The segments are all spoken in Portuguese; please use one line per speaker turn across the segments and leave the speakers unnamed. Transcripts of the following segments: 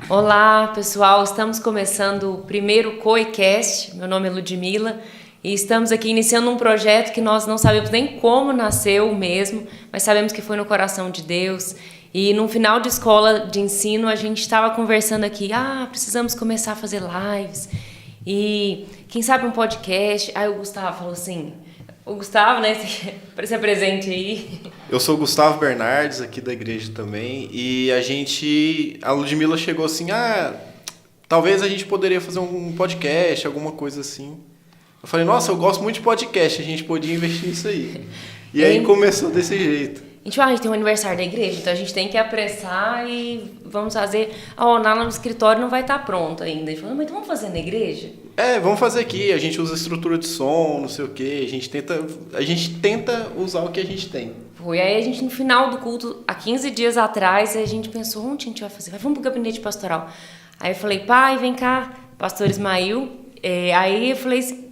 Olá, pessoal. Estamos começando o primeiro COIcast. Meu nome é Ludmila e estamos aqui iniciando um projeto que nós não sabemos nem como nasceu mesmo, mas sabemos que foi no coração de Deus. E no final de escola de ensino, a gente estava conversando aqui, precisamos começar a fazer lives e quem sabe um podcast. Aí o Gustavo falou assim, o Gustavo, né, se apresente aí.
Eu sou o Gustavo Bernardes, aqui da igreja também, e a Ludmila chegou assim, talvez a gente poderia fazer um podcast, alguma coisa assim. Eu falei, nossa, eu gosto muito de podcast, a gente podia investir nisso aí. E aí começou desse jeito.
A gente tem um aniversário da igreja, então a gente tem que apressar e vamos fazer... lá no escritório não vai estar pronto ainda. Ele falou, mas então vamos fazer na igreja?
Vamos fazer aqui, a gente usa estrutura de som, não sei o quê, a gente tenta usar o que a gente tem.
Foi aí a gente, no final do culto, há 15 dias atrás, a gente pensou, onde a gente vai fazer? Vamos pro gabinete pastoral. Aí eu falei, pai, vem cá, pastor Ismael. Aí eu falei,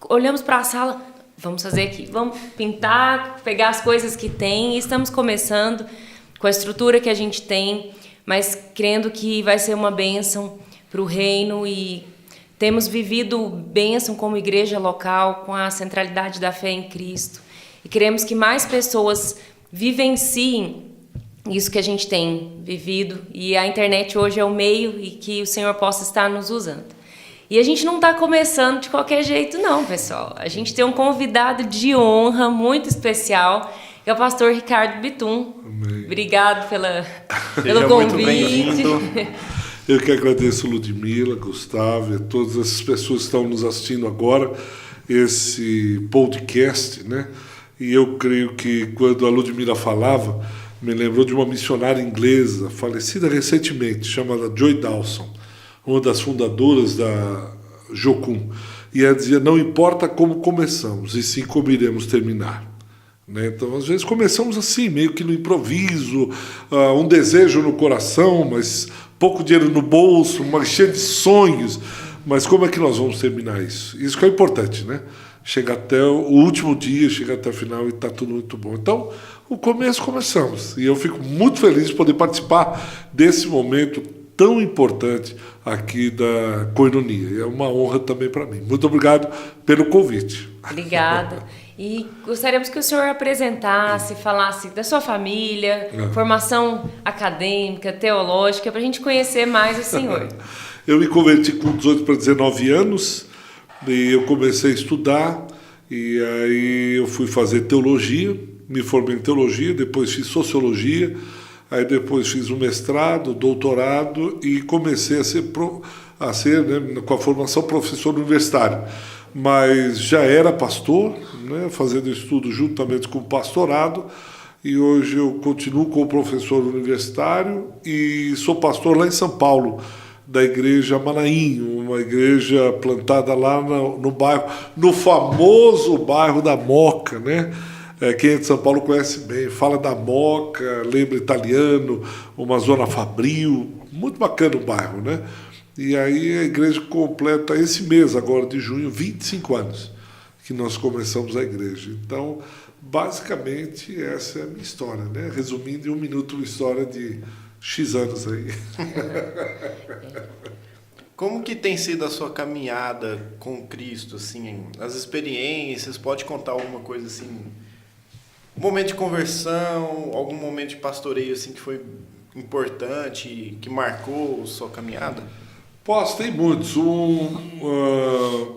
olhamos para a sala, vamos fazer aqui, vamos pintar, pegar as coisas que tem, e estamos começando com a estrutura que a gente tem, mas crendo que vai ser uma bênção para o reino, e temos vivido bênção como igreja local, com a centralidade da fé em Cristo, e queremos que mais pessoas vivenciem isso que a gente tem vivido, e a internet hoje é o meio e que o Senhor possa estar nos usando. E a gente não está começando de qualquer jeito, não, pessoal. A gente tem um convidado de honra muito especial, que é o pastor Ricardo Bitum.
Amém.
Obrigado pelo convite.
Muito bem-vindo.
Eu que agradeço, Ludmila, Gustavo e a todas essas pessoas que estão nos assistindo agora, esse podcast, né? E eu creio que quando a Ludmila falava, me lembrou de uma missionária inglesa, falecida recentemente, chamada Joy Dawson, uma das fundadoras da Jocum, e ela dizia, não importa como começamos, e sim como iremos terminar. Né? Então, às vezes começamos assim, meio que no improviso, um desejo no coração, mas pouco dinheiro no bolso, mas cheio de sonhos, mas como é que nós vamos terminar isso? Isso que é importante, né? Chegar até o último dia, chegar até o final e está tudo muito bom. Então, o começo começamos, e eu fico muito feliz de poder participar desse momento tão importante aqui da Koinonia. É uma honra também para mim. Muito obrigado pelo convite.
Obrigada. E gostaríamos que o senhor apresentasse, falasse da sua família, formação acadêmica, teológica, para a gente conhecer mais o senhor.
Eu me converti com 18 para 19 anos, e eu comecei a estudar, e aí eu fui fazer teologia, me formei em teologia, depois fiz sociologia, aí depois fiz um mestrado, doutorado e comecei a ser né, com a formação professor universitário. Mas já era pastor, né, fazendo estudo juntamente com o pastorado, e hoje eu continuo como professor universitário e sou pastor lá em São Paulo, da igreja Manaim, uma igreja plantada lá no bairro, no famoso bairro da Moca, né? Quem é de São Paulo conhece bem, fala da Moca, lembra italiano, uma zona fabril, muito bacana o bairro, né? E aí a igreja completa esse mês, agora de junho, 25 anos que nós começamos a igreja. Então, basicamente, essa é a minha história, né? Resumindo em um minuto, uma história de X anos aí.
Como que tem sido a sua caminhada com Cristo, assim, as experiências? Pode contar alguma coisa assim? Um momento de conversão, algum momento de pastoreio assim que foi importante, que marcou sua caminhada?
Posso, tem muitos.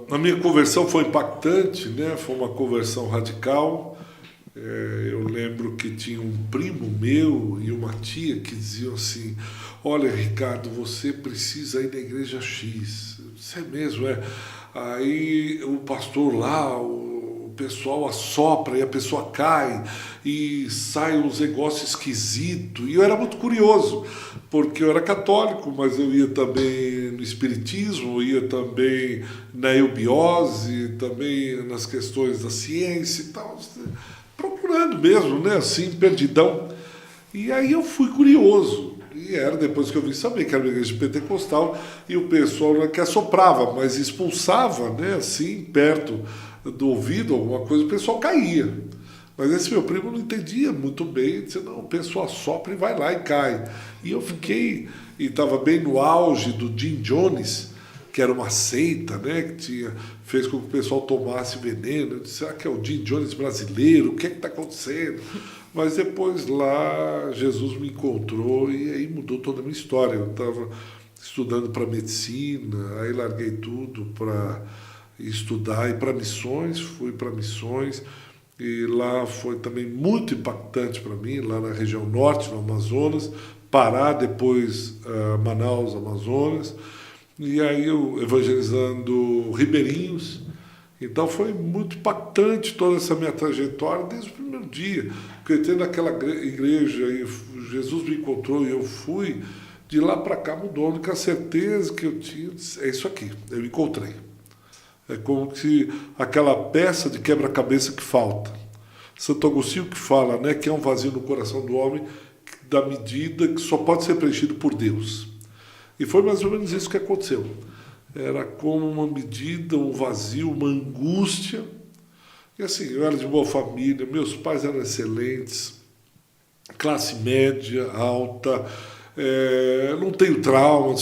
A minha conversão foi impactante, né? Foi uma conversão radical. Eu lembro que tinha um primo meu e uma tia que diziam assim, olha, Ricardo, você precisa ir na igreja X. Isso é mesmo, é. Aí o pastor lá, o pessoal assopra e a pessoa cai e sai uns negócios esquisitos. E eu era muito curioso, porque eu era católico, mas eu ia também no espiritismo, ia também na eubiose, também nas questões da ciência e tal, procurando mesmo, né, assim, perdidão. E aí eu fui curioso. E era depois que eu vim saber que era uma igreja pentecostal e o pessoal não é que assoprava, mas expulsava, né, assim, perto do ouvido, alguma coisa, o pessoal caía. Mas esse meu primo não entendia muito bem, ele disse, não, o pessoal sopra e vai lá e cai. E eu fiquei, e estava bem no auge do Jim Jones, que era uma seita, né, que fez com que o pessoal tomasse veneno. Eu disse, será que é o Jim Jones brasileiro? O que está acontecendo? Mas depois lá Jesus me encontrou e aí mudou toda a minha história. Eu estava estudando para medicina, aí larguei tudo para estudar e para missões, fui para missões. E lá foi também muito impactante para mim, lá na região norte, no Amazonas, Pará, depois Manaus, Amazonas, e aí eu evangelizando ribeirinhos. Então foi muito impactante toda essa minha trajetória desde o primeiro dia, porque eu entrei naquela igreja e Jesus me encontrou e eu fui, de lá para cá mudou. A única certeza que eu tinha é isso aqui, eu encontrei. É como se aquela peça de quebra-cabeça que falta. Santo Agostinho que fala, né, que é um vazio no coração do homem da medida que só pode ser preenchido por Deus. E foi mais ou menos isso que aconteceu. Era como uma medida, um vazio, uma angústia. E assim, eu era de boa família, meus pais eram excelentes, classe média, alta, não tenho trauma,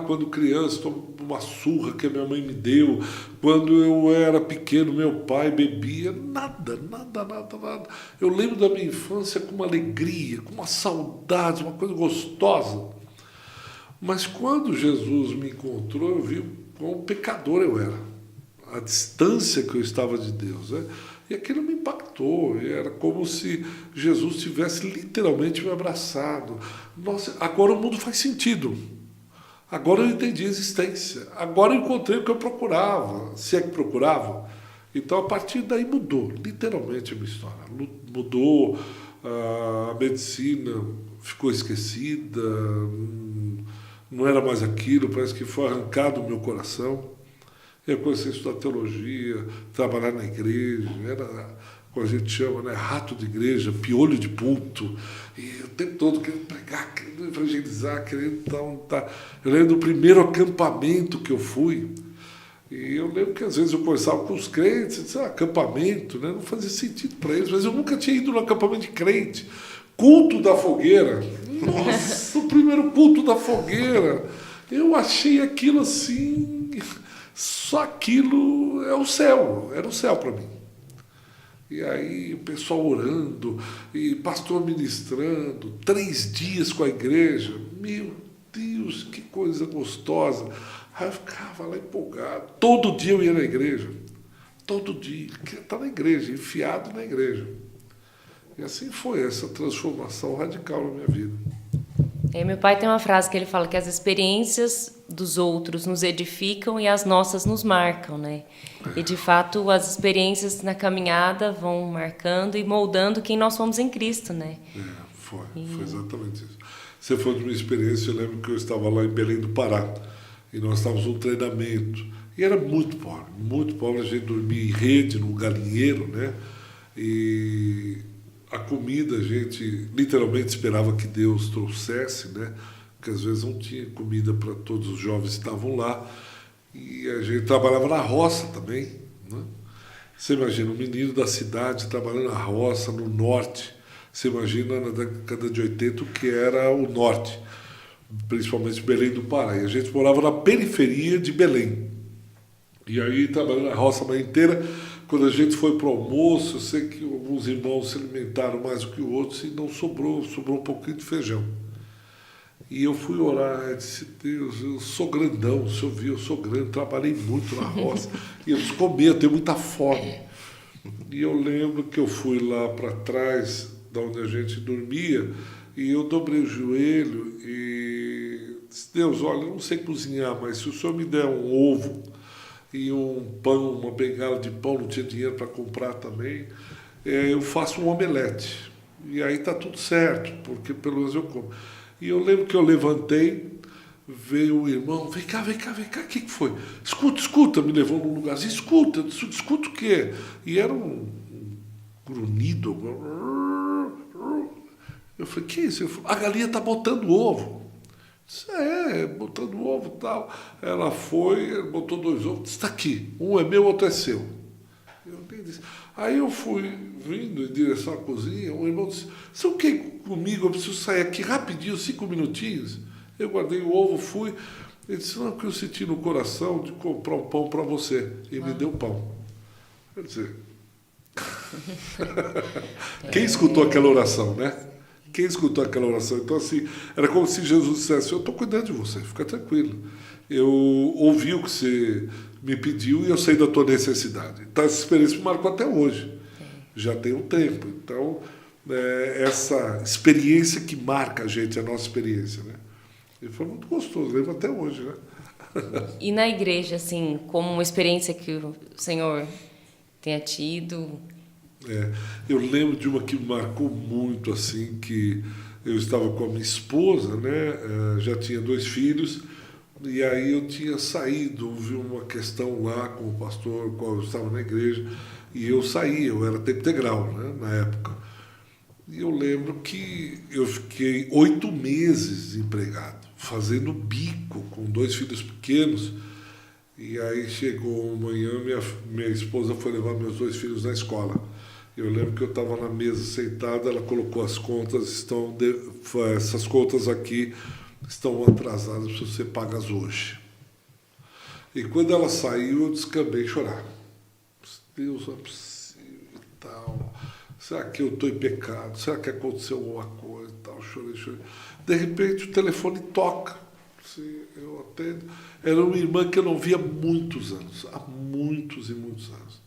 quando criança tomei uma surra que a minha mãe me deu, quando eu era pequeno meu pai bebia, nada. Eu lembro da minha infância com uma alegria, com uma saudade, uma coisa gostosa. Mas quando Jesus me encontrou, eu vi quão pecador eu era, a distância que eu estava de Deus, né? E aquilo me impactou, era como se Jesus tivesse literalmente me abraçado. Nossa, agora o mundo faz sentido. Agora eu entendi a existência. Agora eu encontrei o que eu procurava, se é que procurava. Então, a partir daí mudou, literalmente a minha história. Mudou, a medicina ficou esquecida, não era mais aquilo, parece que foi arrancado do meu coração. Eu comecei a estudar teologia, trabalhar na igreja, era, como a gente chama, né, rato de igreja, piolho de pulto, e o tempo todo querendo pregar, querendo evangelizar, querendo dar. Eu lembro do primeiro acampamento que eu fui, e eu lembro que às vezes eu conversava com os crentes, eu disse, acampamento, né, não fazia sentido para eles, mas eu nunca tinha ido no acampamento de crente. Culto da fogueira, nossa, o primeiro culto da fogueira, eu achei aquilo assim, só aquilo é o céu, era o céu para mim. E aí o pessoal orando, e pastor ministrando, 3 dias com a igreja, meu Deus, que coisa gostosa. Aí eu ficava lá empolgado, todo dia eu ia na igreja, todo dia, queria estar na igreja, enfiado na igreja. E assim foi essa transformação radical na minha vida.
Meu pai tem uma frase que ele fala que as experiências dos outros nos edificam e as nossas nos marcam, né? E, de fato, as experiências na caminhada vão marcando e moldando quem nós somos em Cristo, né?
Foi exatamente isso. Você falou de uma experiência, eu lembro que eu estava lá em Belém do Pará, e nós estávamos num treinamento, e era muito pobre, a gente dormia em rede, num galinheiro, né? E a comida a gente literalmente esperava que Deus trouxesse, né? Porque às vezes não tinha comida para todos os jovens que estavam lá. E a gente trabalhava na roça também, né? Você imagina um menino da cidade trabalhando na roça, no norte. Você imagina na década de 80 o que era o norte, principalmente Belém do Pará. E a gente morava na periferia de Belém. E aí trabalhando na roça a manhã inteira. Quando a gente foi para o almoço, eu sei que alguns irmãos se alimentaram mais do que outros e não sobrou um pouquinho de feijão. E eu fui orar e disse, Deus, eu sou grandão, o senhor viu, eu sou grande, trabalhei muito na roça, e eu preciso comer, eu tenho muita fome. E eu lembro que eu fui lá para trás, da onde a gente dormia, e eu dobrei o joelho e disse, Deus, olha, eu não sei cozinhar, mas se o senhor me der um ovo e um pão, uma bengala de pão, não tinha dinheiro para comprar também, eu faço um omelete. E aí está tudo certo, porque pelo menos eu como. E eu lembro que eu levantei, veio o irmão, vem cá, o que foi? Escuta, me levou num lugarzinho, escuta o quê? E era um grunhido. Eu falei, que isso? A galinha está botando ovo. Botando ovo e tal. Ela foi, botou 2 ovos, está aqui, um é meu, outro é seu. Eu nem disse. Aí eu fui vindo em direção à cozinha, o irmão disse, você o que comigo? Eu preciso sair aqui rapidinho, 5 minutinhos. Eu guardei o ovo, fui. Ele disse, não, que eu senti no coração de comprar um pão para você. E me deu pão. Quer dizer, quem escutou aquela oração, né? Quem escutou aquela oração? Então, assim, era como se Jesus dissesse, eu estou cuidando de você, fica tranquilo. Eu ouvi o que você me pediu e eu sei da tua necessidade. Então, essa experiência me marcou até hoje. Já tem um tempo. Então, essa experiência que marca a gente, a nossa experiência, né? E foi muito gostoso, lembro até hoje, né?
E na igreja, assim, como uma experiência que o Senhor tenha tido?
Eu lembro de uma que me marcou muito, assim, que eu estava com a minha esposa, né? Já tinha 2 filhos, e aí eu tinha saído, houve uma questão lá com o pastor, qual eu estava na igreja, e eu saí, eu era tempo integral, né? Na época. E eu lembro que eu fiquei 8 meses desempregado, fazendo bico com 2 filhos pequenos. E aí chegou amanhã, minha esposa foi levar meus 2 filhos na escola. Eu lembro que eu estava na mesa sentada, ela colocou as contas, essas contas aqui estão atrasadas, para você pagas hoje. E quando ela saiu, eu descambei chorar. Deus, não é possível e tal. Será que eu estou em pecado? Será que aconteceu alguma coisa e tal? Chorei. De repente o telefone toca. Assim, eu atendo. Era uma irmã que eu não via há muitos anos. Há muitos e muitos anos.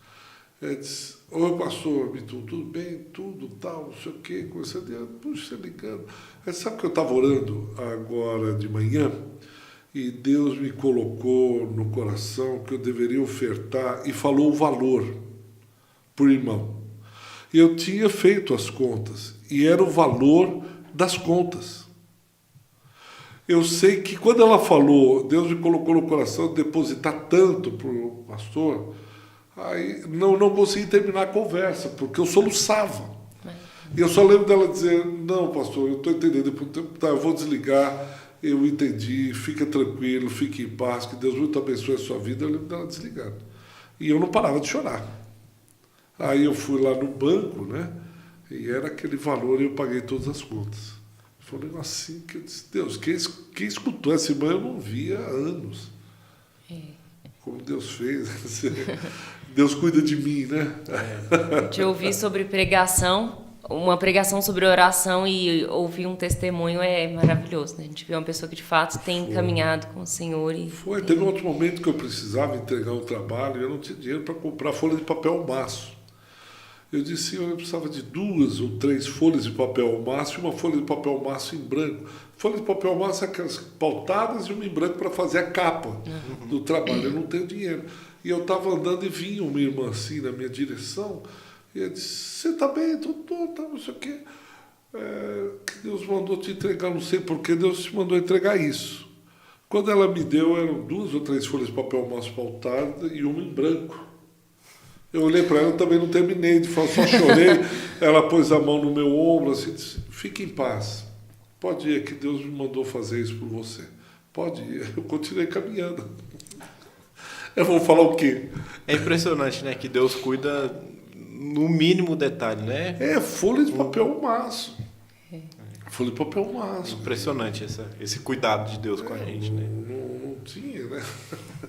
Ela disse, oi pastor, tudo bem? Tudo, tal, não sei o quê. Comecei a dizer, puxa, ligando. Ela sabe que eu estava orando agora de manhã? E Deus me colocou no coração que eu deveria ofertar e falou o valor por irmão. E eu tinha feito as contas, e era o valor das contas. Eu sei que quando ela falou, Deus me colocou no coração de depositar tanto para o pastor, aí não consegui terminar a conversa, porque eu soluçava. E eu só lembro dela dizer, não, pastor, eu estou entendendo, tá, eu vou desligar, eu entendi, fica tranquilo, fique em paz, que Deus muito abençoe a sua vida. Eu lembro dela desligando. E eu não parava de chorar. Aí eu fui lá no banco, né? E era aquele valor e eu paguei todas as contas. Foi um negócio assim que eu disse, Deus, quem escutou essa irmã eu não via há anos. Como Deus fez. Deus cuida de mim, né?
De ouvir sobre pregação, uma pregação sobre oração e ouvir um testemunho é maravilhoso, né? A gente vê uma pessoa que de fato tem caminhado com o Senhor.
Teve um outro momento que eu precisava entregar um trabalho e eu não tinha dinheiro para comprar folha de papel maço. Eu disse, Senhor, eu precisava de 2 ou 3 folhas de papel maço e uma folha de papel maço em branco. Folha de papel maço é aquelas pautadas e uma em branco para fazer a capa do trabalho. Eu não tenho dinheiro. E eu estava andando e vinha uma irmã assim na minha direção. E eu disse, você está bem? Tô, não sei o quê. Que Deus mandou te entregar, não sei porquê, Deus te mandou entregar isso. Quando ela me deu, eram 2 ou 3 folhas de papel maço pautadas e uma em branco. Eu olhei para ela, também não terminei de falar, só chorei. Ela pôs a mão no meu ombro, assim, disse, fique em paz. Pode ir, que Deus me mandou fazer isso por você. Pode ir. Eu continuei caminhando. Eu vou falar o quê?
É impressionante, né? Que Deus cuida no mínimo detalhe, né?
Folha de papel maço. Folha de papel maço.
Impressionante esse cuidado de Deus com a gente, né?
Não tinha, né?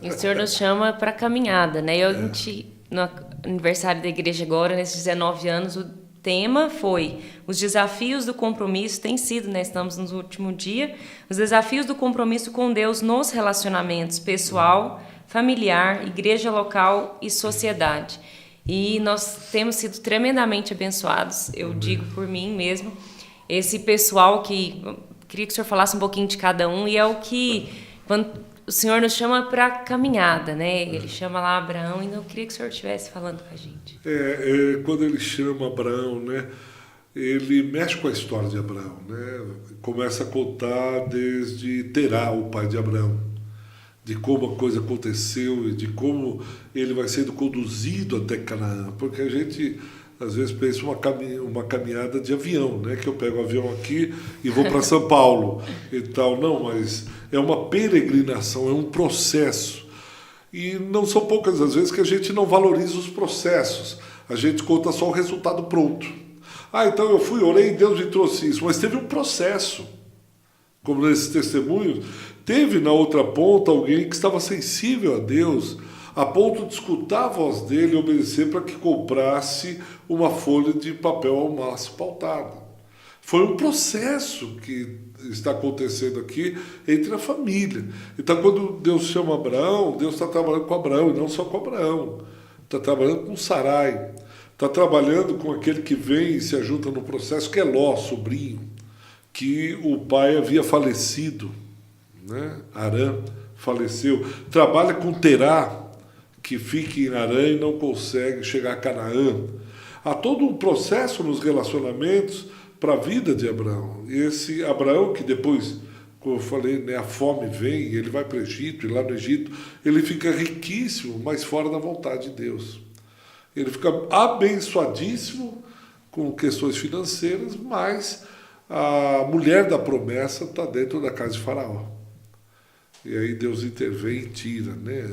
E o Senhor nos chama para caminhada, né? E a gente, no aniversário da igreja agora, nesses 19 anos, o tema foi os desafios do compromisso, tem sido, né? Estamos no último dia, os desafios do compromisso com Deus nos relacionamentos pessoal, familiar, igreja local e sociedade. E nós temos sido tremendamente abençoados, eu digo por mim mesmo, esse pessoal que... Queria que o senhor falasse um pouquinho de cada um, e é o que... Quando o Senhor nos chama para caminhada, né? Ele chama lá Abraão, e eu queria que o senhor estivesse falando com a gente.
Quando ele chama Abraão, né? Ele mexe com a história de Abraão, né? Começa a contar desde Terá, o pai de Abraão, de como a coisa aconteceu e de como ele vai sendo conduzido até Canaã, porque a gente às vezes pensa uma caminhada de avião, né? Que eu pego o avião aqui e vou para São Paulo e tal. Não, mas é uma peregrinação, é um processo. E não são poucas as vezes que a gente não valoriza os processos. A gente conta só o resultado pronto. Então eu fui, orei e Deus me trouxe isso. Mas teve um processo. Como nesses testemunhos, teve na outra ponta alguém que estava sensível a Deus, a ponto de escutar a voz dele e obedecer para que comprasse uma folha de papel almaço pautada. Foi um processo que está acontecendo aqui entre a família. Então, quando Deus chama Abraão, Deus está trabalhando com Abraão, e não só com Abraão. Está trabalhando com Sarai. Está trabalhando com aquele que vem e se ajunta no processo, que é Ló, sobrinho, que o pai havia falecido, né? Harã faleceu. Trabalha com Terá, que fica em Harã e não consegue chegar a Canaã. Há todo um processo nos relacionamentos para a vida de Abraão. E esse Abraão, que depois, como eu falei, né, a fome vem, ele vai para o Egito, e lá no Egito ele fica riquíssimo, mas fora da vontade de Deus. Ele fica abençoadíssimo com questões financeiras, mas a mulher da promessa está dentro da casa de Faraó. E aí Deus intervém e tira, né,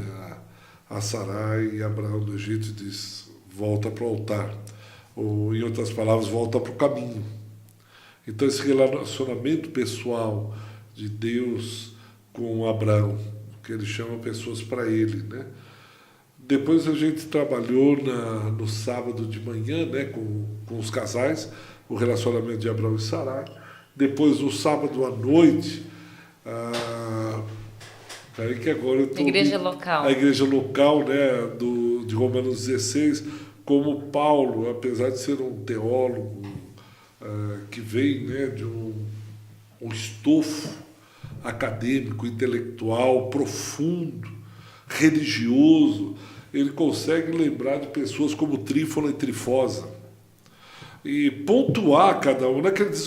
a Sarai e Abraão do Egito e diz, volta para o altar. Ou, em outras palavras, volta para o caminho. Então esse relacionamento pessoal de Deus com Abraão, que ele chama pessoas para ele, né? Depois a gente trabalhou no sábado de manhã, né, com os casais, o relacionamento de Abraão e Sarai. Depois no sábado à noite, peraí que agora eu tô,
a igreja local.
A igreja local, né, de Romanos 16, como Paulo, apesar de ser um teólogo que vem, né, de um estofo acadêmico, intelectual, profundo, religioso, ele consegue lembrar de pessoas como Trífona e Trifosa e pontuar cada um. Não é que ele diz,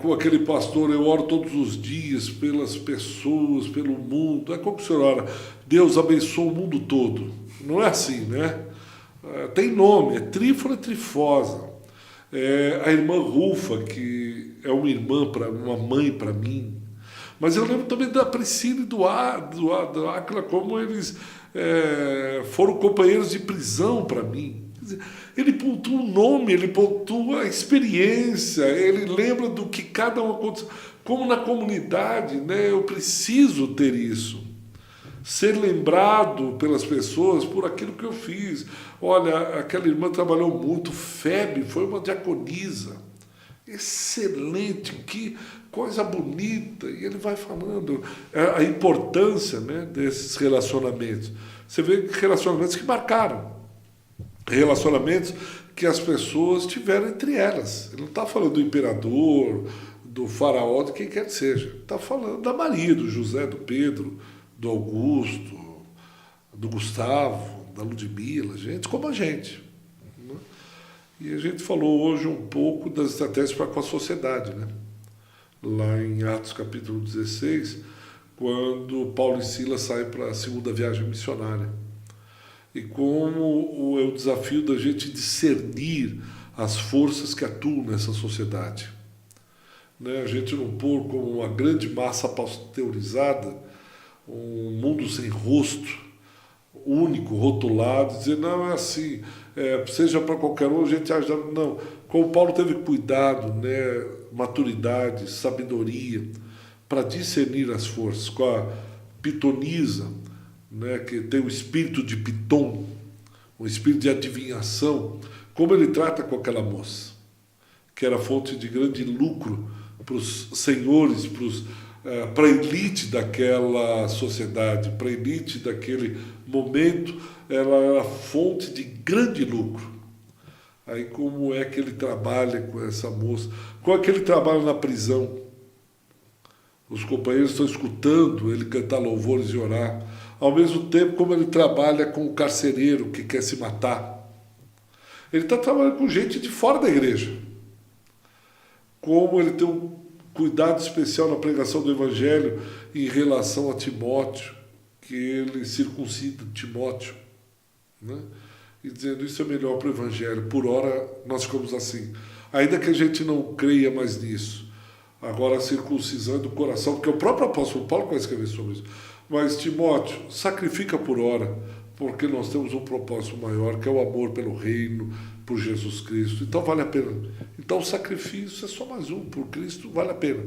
com aquele pastor, eu oro todos os dias pelas pessoas, pelo mundo. É como que o senhor ora, Deus abençoa o mundo todo. Não é assim, né? Tem nome, é Trífona e Trifosa. A irmã Rufa, que é uma irmã, uma mãe para mim. Mas eu lembro também da Priscila e do Áquila, como eles foram companheiros de prisão para mim. Quer dizer, ele pontua o nome, ele pontua a experiência, ele lembra do que cada um aconteceu. Como na comunidade, né, eu preciso ter isso. Ser lembrado pelas pessoas por aquilo que eu fiz. Olha, aquela irmã trabalhou muito, Febe foi uma diaconisa. Excelente, que coisa bonita. E ele vai falando a importância, né, desses relacionamentos. Você vê relacionamentos que marcaram, relacionamentos que as pessoas tiveram entre elas. Ele não está falando do imperador, do faraó, de quem quer que seja. Está falando da Maria, do José, do Pedro, do Augusto, do Gustavo, da Ludmila, gente como a gente. E a gente falou hoje um pouco das estratégias para com a sociedade, né? Lá em Atos capítulo 16, quando Paulo e Silas saem para a segunda viagem missionária. E como é o desafio da gente discernir as forças que atuam nessa sociedade. Né? A gente não pôr como uma grande massa pasteurizada, um mundo sem rosto, único, rotulado, dizer, não, é assim, seja para qualquer um, a gente acha, não. Como Paulo teve cuidado, né, maturidade, sabedoria, para discernir as forças, com a pitonisa, né, que tem o espírito de Piton, um espírito de adivinhação, como ele trata com aquela moça, que era fonte de grande lucro para os senhores, para a elite daquela sociedade, para a elite daquele momento, ela era fonte de grande lucro. Aí como é que ele trabalha com essa moça? Como é que ele trabalha na prisão? Os companheiros estão escutando ele cantar louvores e orar. Ao mesmo tempo como ele trabalha com o carcereiro que quer se matar. Ele está trabalhando com gente de fora da igreja. Como ele tem um cuidado especial na pregação do Evangelho em relação a Timóteo, que ele circuncida Timóteo, né? E dizendo isso é melhor para o Evangelho. Por hora nós ficamos assim. Ainda que a gente não creia mais nisso. Agora a circuncisão do coração, porque o próprio apóstolo Paulo vai escrever sobre isso. Mas, Timóteo, sacrifica por hora, porque nós temos um propósito maior, que é o amor pelo reino, por Jesus Cristo. Então vale a pena. Então o sacrifício é só mais um, por Cristo vale a pena.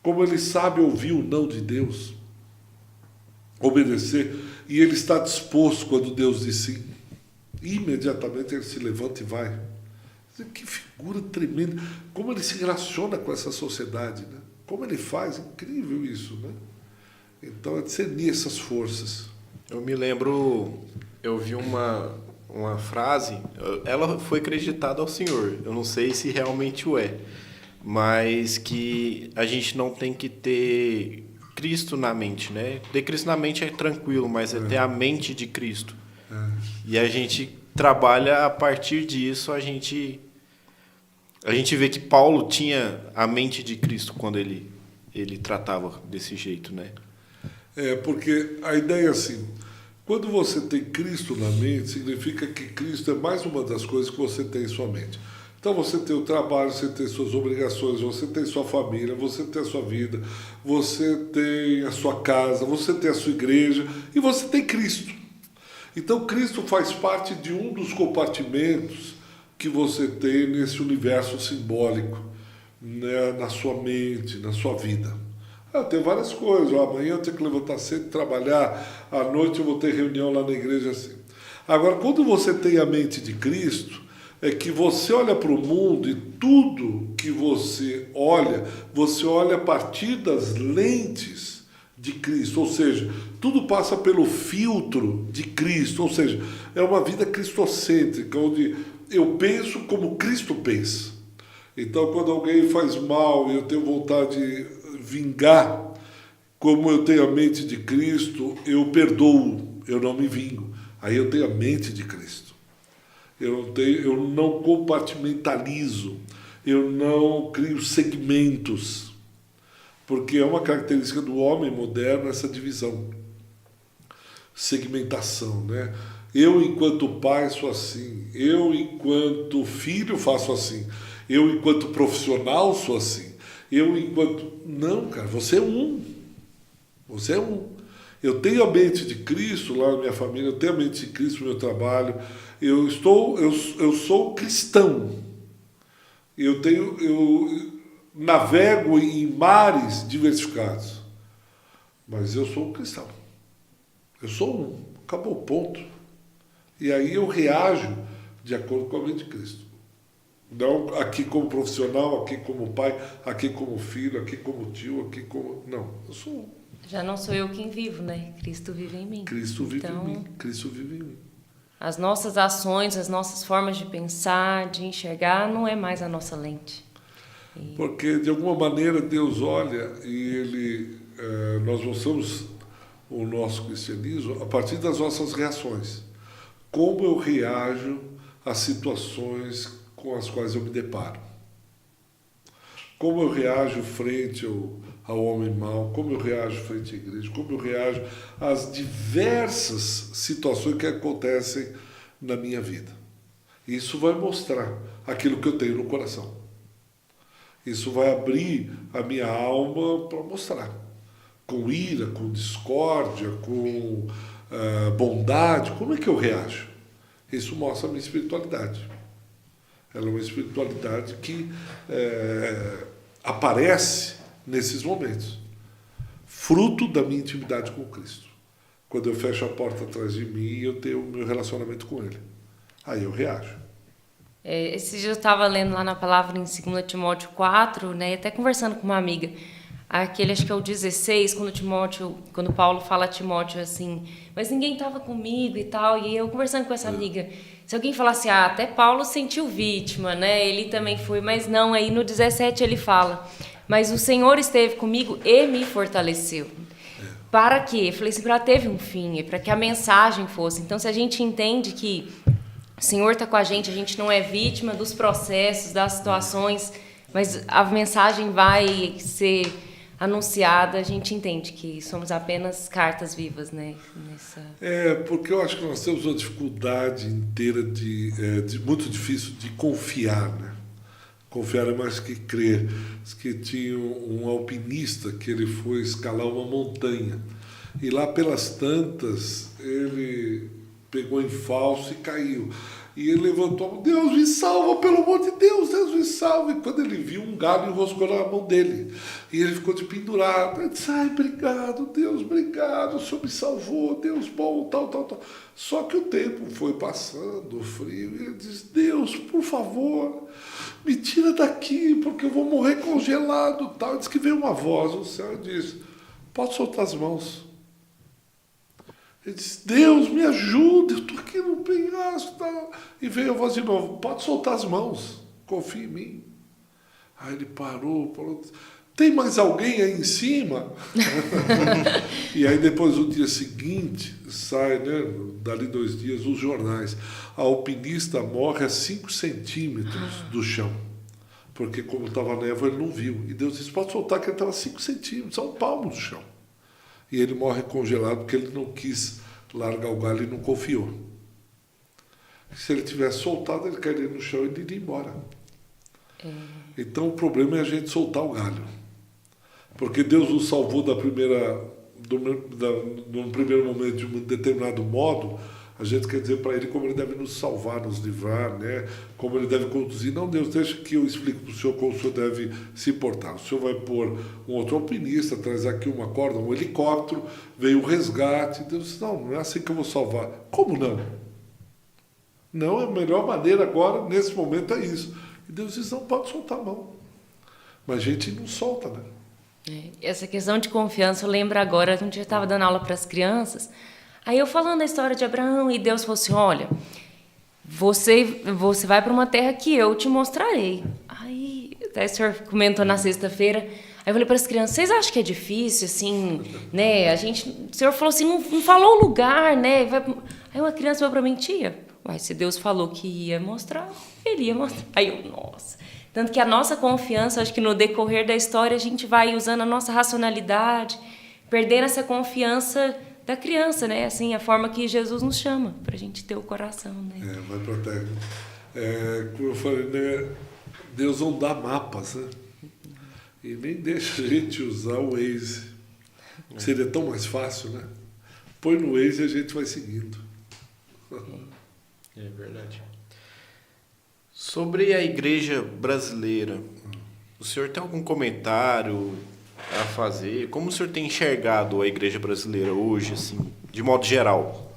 Como ele sabe ouvir o não de Deus, obedecer, e ele está disposto quando Deus diz sim, imediatamente ele se levanta e vai. Que figura tremenda, como ele se relaciona com essa sociedade, né? Como ele faz, incrível isso, né? Então é discernir essas forças.
Eu me lembro, eu vi uma frase, ela foi creditada ao Senhor, eu não sei se realmente o é, mas que a gente não tem que ter Cristo na mente, né? Ter Cristo na mente é tranquilo, mas é ter a mente de Cristo. E a gente trabalha a partir disso, a gente vê que Paulo tinha a mente de Cristo quando ele tratava desse jeito, né?
Porque a ideia é assim, quando você tem Cristo na mente, significa que Cristo é mais uma das coisas que você tem em sua mente. Então você tem o trabalho, você tem suas obrigações, você tem sua família, você tem a sua vida, você tem a sua casa, você tem a sua igreja e você tem Cristo. Então Cristo faz parte de um dos compartimentos que você tem nesse universo simbólico, né, na sua mente, na sua vida. Tem várias coisas. Amanhã eu tenho que levantar cedo, trabalhar, à noite eu vou ter reunião lá na igreja assim. Agora, quando você tem a mente de Cristo, é que você olha para o mundo e tudo que você olha a partir das lentes de Cristo, ou seja, tudo passa pelo filtro de Cristo, ou seja, é uma vida cristocêntrica, onde eu penso como Cristo pensa. Então, quando alguém faz mal e eu tenho vontade de vingar, como eu tenho a mente de Cristo, eu perdoo, eu não me vingo. Aí eu tenho a mente de Cristo. Eu não compartimentalizo, eu não crio segmentos, porque é uma característica do homem moderno essa divisão, segmentação, né? Eu, enquanto pai, sou assim, eu, enquanto filho, faço assim, eu, enquanto profissional, sou assim, eu, enquanto... Não, cara, você é um. Você é um. Eu tenho a mente de Cristo lá na minha família, eu tenho a mente de Cristo no meu trabalho, eu sou cristão. Eu navego em mares diversificados, mas eu sou um cristão. Eu sou um. Acabou o ponto. E aí eu reajo de acordo com a mente de Cristo. Não aqui como profissional, aqui como pai, aqui como filho, aqui como tio, aqui como... Não, eu sou um.
Já não sou eu quem vivo, né? Cristo vive em mim.
Cristo vive em mim. Cristo vive em mim.
As nossas ações, as nossas formas de pensar, de enxergar, não é mais a nossa lente.
Porque, de alguma maneira, Deus olha e nós mostramos o nosso cristianismo a partir das nossas reações. Como eu reajo às situações com as quais eu me deparo. Como eu reajo frente ao homem mau, como eu reajo frente à igreja, como eu reajo às diversas situações que acontecem na minha vida. Isso vai mostrar aquilo que eu tenho no coração. Isso vai abrir a minha alma para mostrar. Com ira, com discórdia, com bondade, como é que eu reajo? Isso mostra a minha espiritualidade. Ela é uma espiritualidade que aparece nesses momentos, fruto da minha intimidade com Cristo. Quando eu fecho a porta atrás de mim e eu tenho o meu relacionamento com Ele, aí eu reajo.
Esse dia eu estava lendo lá na palavra em 2 Timóteo 4, né, até conversando com uma amiga, aquele acho que é o 16, quando Paulo fala a Timóteo assim, mas ninguém estava comigo e tal, e eu conversando com essa amiga, se alguém falasse, até Paulo sentiu vítima, né, ele também foi, mas não, aí no 17 ele fala, mas o Senhor esteve comigo e me fortaleceu. Para quê? Eu falei assim, para teve um fim, para que a mensagem fosse. Então, se a gente entende que o Senhor está com a gente não é vítima dos processos, das situações, mas a mensagem vai ser anunciada, a gente entende que somos apenas cartas vivas, né?
Porque eu acho que nós temos uma dificuldade inteira muito difícil de confiar, né? Confiar é mais que crer. Diz que tinha um alpinista que ele foi escalar uma montanha E lá pelas tantas, ele pegou em falso e caiu. E ele levantou a mão, Deus me salva, pelo amor de Deus, Deus me salva. E quando ele viu, um galho enroscou na mão dele. E ele ficou de pendurado. Ele disse, ai, obrigado, Deus, obrigado, o Senhor me salvou, Deus bom, tal, tal, tal. Só que o tempo foi passando, o frio, e ele disse, Deus, por favor, me tira daqui, porque eu vou morrer congelado, tal. E disse que veio uma voz no céu e disse, pode soltar as mãos. Ele disse, Deus, me ajuda, eu estou aqui no penhasco. Tá? E veio a voz de novo, pode soltar as mãos, confia em mim. Aí ele parou, tem mais alguém aí em cima? E aí depois, no dia seguinte, sai, né, dali 2 dias, os jornais. A alpinista morre a 5 centímetros do chão. Porque como estava névoa, ele não viu. E Deus disse, pode soltar que ele estava a 5 centímetros, a 1 palmo do chão. E ele morre congelado porque ele não quis largar o galho e não confiou. Se ele tivesse soltado, ele cairia no chão e ele iria embora. Então o problema é a gente soltar o galho. Porque Deus nos salvou num primeiro momento de um determinado modo, a gente quer dizer para ele como ele deve nos salvar, nos livrar, né? Como ele deve conduzir. Não, Deus, deixa que eu explique para o senhor como o senhor deve se portar. O senhor vai pôr um outro alpinista, traz aqui uma corda, um helicóptero, veio o resgate. Deus disse, não é assim que eu vou salvar. Como não? Não, a melhor maneira agora, nesse momento, é isso. E Deus diz, não pode soltar a mão. Mas a gente não solta, né?
Essa questão de confiança, eu lembro agora, um dia eu estava dando aula para as crianças, aí eu falando a história de Abraão, e Deus falou assim, olha, você vai para uma terra que eu te mostrarei. Aí, até o senhor comentou na sexta-feira, aí eu falei para as crianças, vocês acham que é difícil, assim, né? O senhor falou assim, não falou o lugar, né? Aí uma criança falou para mim, tia, se Deus falou que ia mostrar, ele ia mostrar. Aí eu, nossa... Tanto que a nossa confiança, acho que no decorrer da história, a gente vai usando a nossa racionalidade, perdendo essa confiança da criança, né? Assim, a forma que Jesus nos chama, para a gente ter o coração, né?
Vai para a terra. Como eu falei, né? Deus não dá mapas, né? E nem deixa a gente usar o Waze. Seria tão mais fácil, né? Põe no Waze e a gente vai seguindo.
É verdade. Sobre a igreja brasileira, o senhor tem algum comentário a fazer? Como o senhor tem enxergado a igreja brasileira hoje, assim, de modo geral?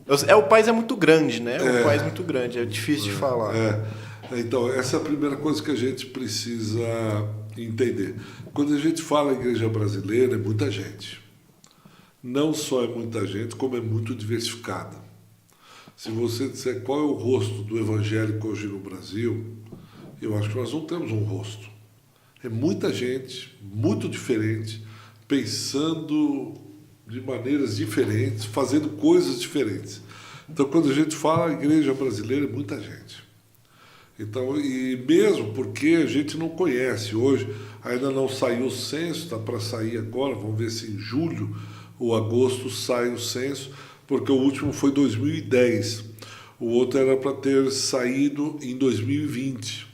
O país é muito grande, né? O país é muito grande, é difícil de falar.
Então, essa é a primeira coisa que a gente precisa entender. Quando a gente fala igreja brasileira, é muita gente. Não só é muita gente, como é muito diversificada. Se você disser qual é o rosto do evangélico hoje no Brasil, eu acho que nós não temos um rosto. É muita gente, muito diferente, pensando de maneiras diferentes, fazendo coisas diferentes. Então, quando a gente fala a igreja brasileira, é muita gente. Então, e mesmo porque a gente não conhece hoje, ainda não saiu o censo, está para sair agora, vamos ver se em julho ou agosto sai o censo, porque o último foi 2010. O outro era para ter saído em 2020,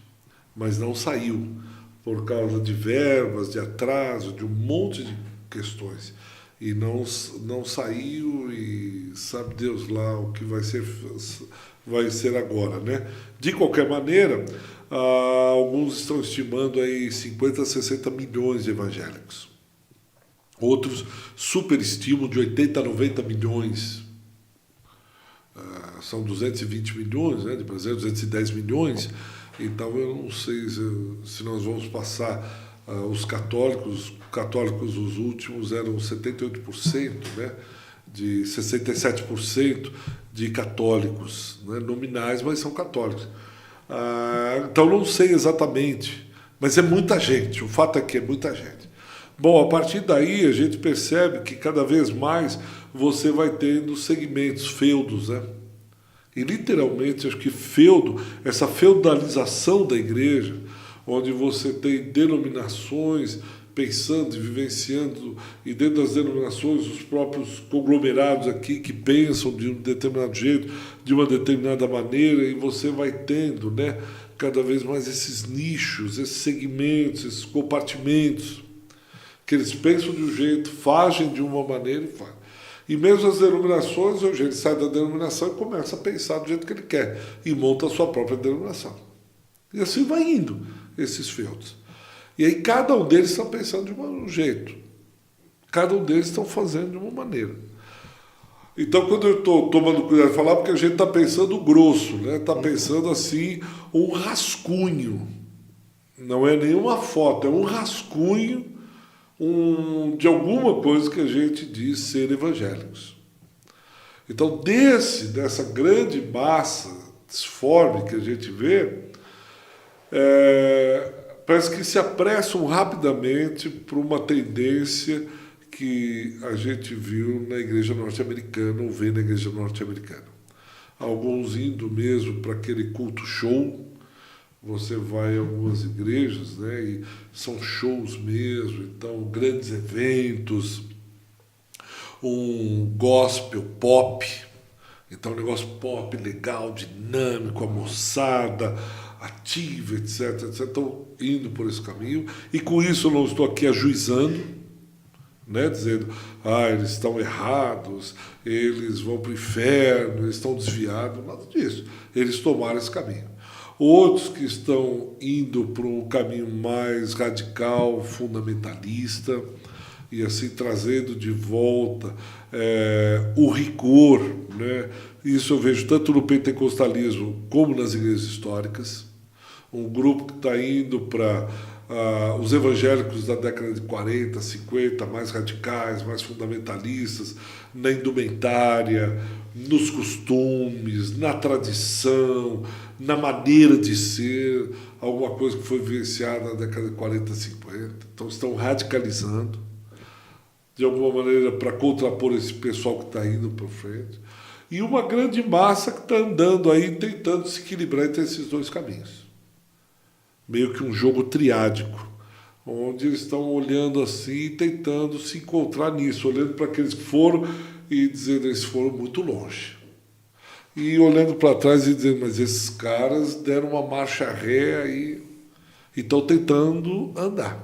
mas não saiu, por causa de verbas, de atraso, de um monte de questões. E não saiu, e sabe Deus lá o que vai ser agora, né? De qualquer maneira, alguns estão estimando aí 50 a 60 milhões de evangélicos. Outros superestimam de 80 a 90 milhões. São 220 milhões, né, de Brasil, 210 milhões, então eu não sei se nós vamos passar os católicos, os últimos eram 78%, né, de 67% de católicos, né, nominais, mas são católicos. Então não sei exatamente, mas é muita gente, o fato é que é muita gente. Bom, a partir daí a gente percebe que cada vez mais você vai tendo segmentos, feudos, né? E literalmente, acho que feudo, essa feudalização da igreja, onde você tem denominações pensando e vivenciando, e dentro das denominações, os próprios conglomerados aqui que pensam de um determinado jeito, de uma determinada maneira, e você vai tendo, né, cada vez mais esses nichos, esses segmentos, esses compartimentos, Que eles pensam de um jeito, fazem de uma maneira e fazem. E mesmo as denominações, hoje ele sai da denominação e começa a pensar do jeito que ele quer e monta a sua própria denominação. E assim vai indo esses feudos. E aí cada um deles está pensando de um jeito. Cada um deles está fazendo de uma maneira. Então, quando eu estou tomando cuidado de falar, porque a gente está pensando grosso, né? Está pensando assim, um rascunho. Não é nenhuma foto, é um rascunho de alguma coisa que a gente diz ser evangélicos. Então, dessa grande massa disforme que a gente vê, parece que se apressam rapidamente para uma tendência que a gente viu na igreja norte-americana, ou vê na igreja norte-americana. Alguns indo mesmo para aquele culto show. Você vai a algumas igrejas, né, e são shows mesmo, então grandes eventos, um gospel pop, então um negócio pop legal, dinâmico, a moçada ativa, etc, etc. Estão indo por esse caminho, e com isso eu não estou aqui ajuizando, né, dizendo, eles estão errados, eles vão para o inferno, eles estão desviados, nada disso. Eles tomaram esse caminho. Outros que estão indo para um caminho mais radical, fundamentalista, e assim trazendo de volta o rigor, né? Isso eu vejo tanto no pentecostalismo como nas igrejas históricas. Um grupo que está indo para os evangélicos da década de 40, 50, mais radicais, mais fundamentalistas, na indumentária, nos costumes, na tradição, na maneira de ser, alguma coisa que foi vivenciada na década de 40, 50. Então estão radicalizando, de alguma maneira, para contrapor esse pessoal que está indo para frente. E uma grande massa que está andando aí, tentando se equilibrar entre esses dois caminhos. Meio que um jogo triádico, onde eles estão olhando assim e tentando se encontrar nisso, olhando para aqueles que foram e dizendo que eles foram muito longe. E olhando para trás e dizendo, mas esses caras deram uma marcha ré aí e estão tentando andar.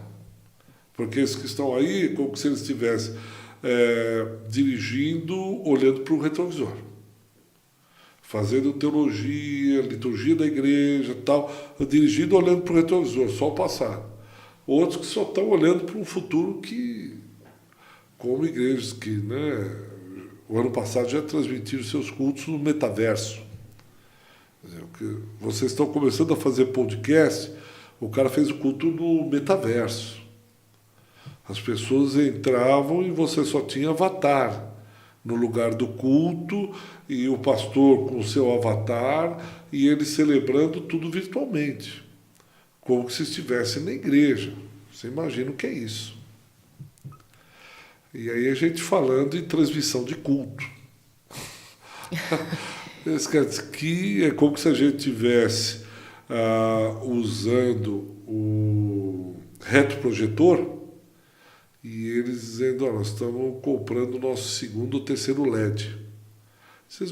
Porque esses que estão aí, como se eles estivessem dirigindo, olhando para o retrovisor. Fazendo teologia, liturgia da igreja, tal, dirigindo, olhando para o retrovisor, só o passado. Outros que só estão olhando para um futuro que, como igrejas que, né, o ano passado já transmitiram seus cultos no metaverso. Vocês estão começando a fazer podcast, o cara fez o culto no metaverso. As pessoas entravam e você só tinha avatar no lugar do culto, e o pastor com o seu avatar, e ele celebrando tudo virtualmente, como se estivesse na igreja. Você imagina o que é isso. E aí a gente falando em transmissão de culto. Que é como se a gente estivesse usando o retroprojetor, e eles dizendo, nós estamos comprando o nosso segundo ou terceiro LED.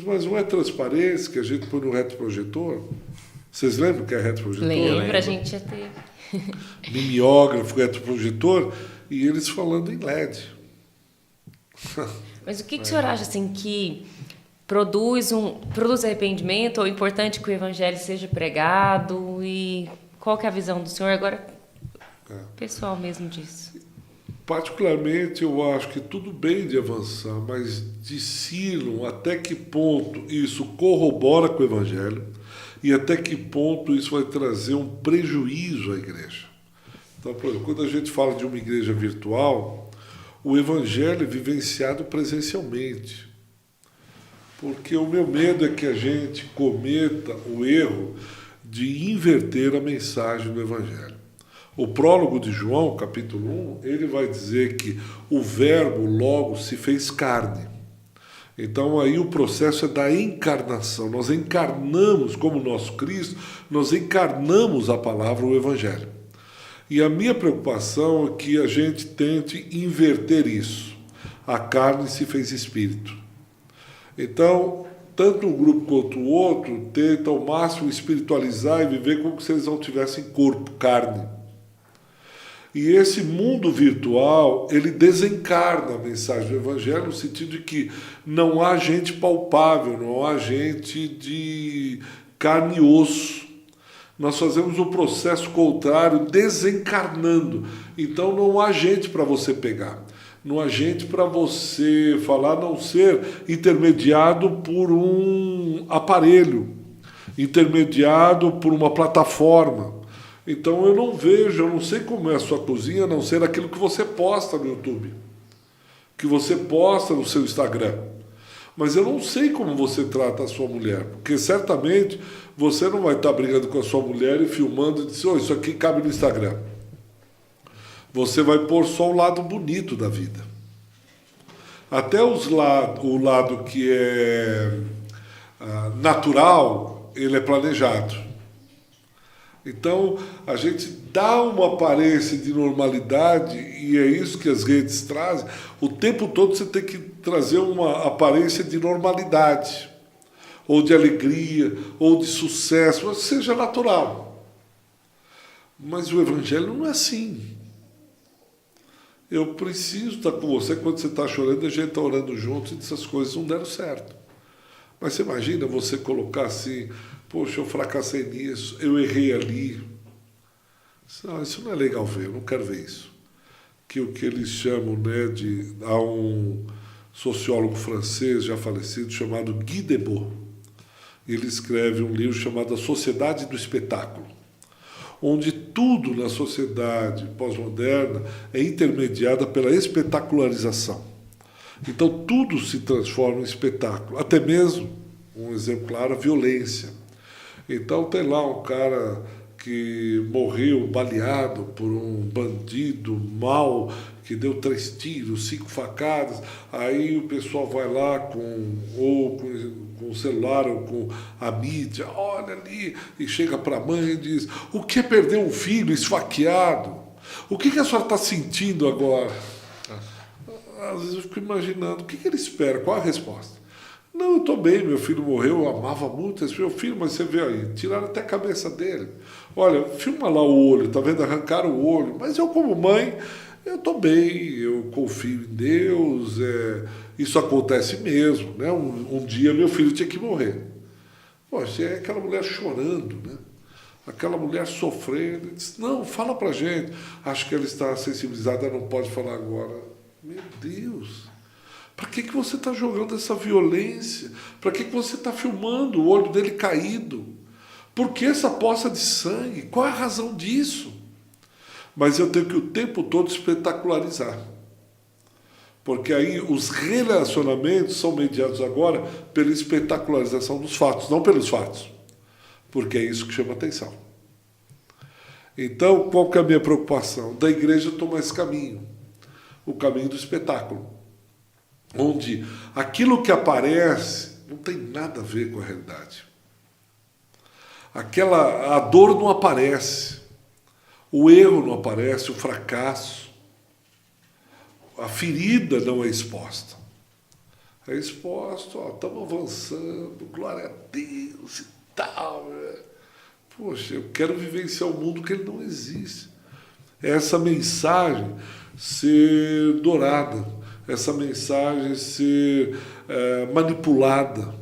Mas não é transparência que a gente põe no retroprojetor? Vocês lembram o que é retroprojetor?
Lembra, a gente já teve.
Mimeógrafo, retroprojetor, e eles falando em LED.
Mas o que o senhor acha assim, que produz arrependimento, ou é importante que o evangelho seja pregado? E qual que é a visão do senhor agora, pessoal mesmo disso?
Particularmente, eu acho que tudo bem de avançar, mas discernam até que ponto isso corrobora com o Evangelho e até que ponto isso vai trazer um prejuízo à igreja. Então, por exemplo, quando a gente fala de uma igreja virtual, o Evangelho é vivenciado presencialmente. Porque o meu medo é que a gente cometa o erro de inverter a mensagem do Evangelho. O prólogo de João, capítulo 1, ele vai dizer que o verbo logo se fez carne. Então aí o processo é da encarnação. Nós encarnamos, como nosso Cristo, nós encarnamos a palavra, o Evangelho. E a minha preocupação é que a gente tente inverter isso. A carne se fez espírito. Então, tanto um grupo quanto o outro tenta ao máximo espiritualizar e viver como se eles não tivessem corpo, carne. E esse mundo virtual, ele desencarna a mensagem do Evangelho no sentido de que não há gente palpável, não há gente de carne e osso. Nós fazemos o processo contrário, desencarnando. Então não há gente para você pegar. Não há gente para você falar, a não ser intermediado por um aparelho, intermediado por uma plataforma. Então eu não vejo, eu não sei como é a sua cozinha, a não ser aquilo que você posta no YouTube, que você posta no seu Instagram. Mas eu não sei como você trata a sua mulher, porque certamente você não vai estar brigando com a sua mulher e filmando e dizer, oh, isso aqui cabe no Instagram. Você vai pôr só o lado bonito da vida. Até o lado que é natural, ele é planejado. Então, a gente dá uma aparência de normalidade, e é isso que as redes trazem. O tempo todo você tem que trazer uma aparência de normalidade, ou de alegria, ou de sucesso, mas seja natural. Mas o Evangelho não é assim. Eu preciso estar com você quando você está chorando, a gente está orando junto e essas coisas não deram certo. Mas você imagina você colocar assim, poxa, eu fracassei nisso, eu errei ali. Isso não é legal ver, eu não quero ver isso. Que o que eles chamam, né, há um sociólogo francês já falecido chamado Guy Debord. Ele escreve um livro chamado A Sociedade do Espetáculo, onde tudo na sociedade pós-moderna é intermediada pela espetacularização. Então tudo se transforma em espetáculo, até mesmo, um exemplo claro, a violência. Então tem lá um cara que morreu baleado por um bandido mau, que deu 3 tiros, 5 facadas, aí o pessoal vai lá com o celular ou com a mídia, olha ali, e chega para a mãe e diz, o que é perder um filho esfaqueado? O que a senhora está sentindo agora? Às vezes eu fico imaginando, o que ele espera? Qual a resposta? Não, eu estou bem, meu filho morreu, eu amava muito esse meu filho, mas você vê aí, tiraram até a cabeça dele. Olha, filma lá o olho, tá vendo? Arrancaram o olho, mas eu como mãe, eu estou bem, eu confio em Deus, isso acontece mesmo, né? Um dia meu filho tinha que morrer. Poxa, é aquela mulher chorando, né? Aquela mulher sofrendo, disse, não, fala pra gente. Acho que ela está sensibilizada, não pode falar agora. Meu Deus, para que você está jogando essa violência? Para que você está filmando o olho dele caído? Por que essa poça de sangue? Qual é a razão disso? Mas eu tenho que o tempo todo espetacularizar. Porque aí os relacionamentos são mediados agora pela espetacularização dos fatos, não pelos fatos. Porque é isso que chama atenção. Então, qual que é a minha preocupação? Da igreja tomar esse caminho. O caminho do espetáculo. Onde aquilo que aparece não tem nada a ver com a realidade. A dor não aparece. O erro não aparece, o fracasso. A ferida não é exposta. É exposto, estamos avançando, glória a Deus e tal. Poxa, eu quero vivenciar um mundo que ele não existe. Essa mensagem ser dourada, essa mensagem ser manipulada.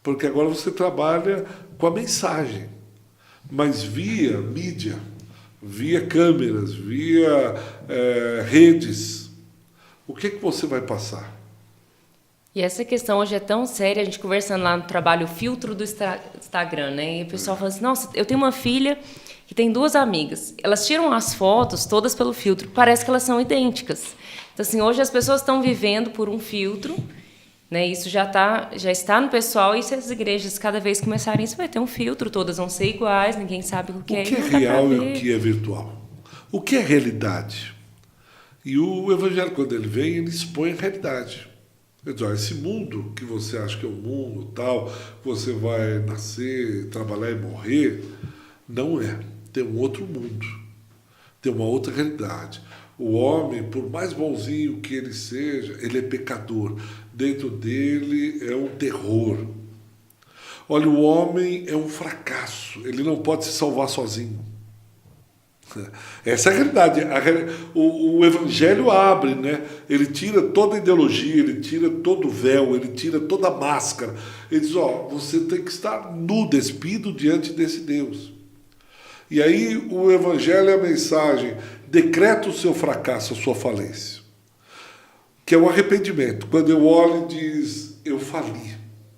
Porque agora você trabalha com a mensagem, mas via mídia, via câmeras, via redes. O que você vai passar?
E essa questão hoje é tão séria, a gente conversando lá no trabalho, o filtro do Instagram, né? E o pessoal fala assim, nossa, eu tenho uma filha que tem 2 amigas. Elas tiram as fotos todas pelo filtro, parece que elas são idênticas. Então, assim, hoje as pessoas estão vivendo por um filtro, né? Isso já está no pessoal, e se as igrejas cada vez começarem isso, vai ter um filtro, todas vão ser iguais, ninguém sabe o que é.
O que é real e o que é virtual? O que é realidade? E o Evangelho, quando ele vem, ele expõe a realidade. Quer dizer, esse mundo que você acha que é o mundo, tal, você vai nascer, trabalhar e morrer, não é. Tem um outro mundo. Tem uma outra realidade. O homem, por mais bonzinho que ele seja, ele é pecador. Dentro dele é um terror. Olha, o homem é um fracasso. Ele não pode se salvar sozinho. Essa é a realidade. O Evangelho abre, né? Ele tira toda a ideologia, ele tira todo o véu, ele tira toda a máscara. Ele diz, você tem que estar nu, despido diante desse Deus. E aí o Evangelho é a mensagem, decreta o seu fracasso, a sua falência. Que é o arrependimento. Quando eu olho e diz, eu fali.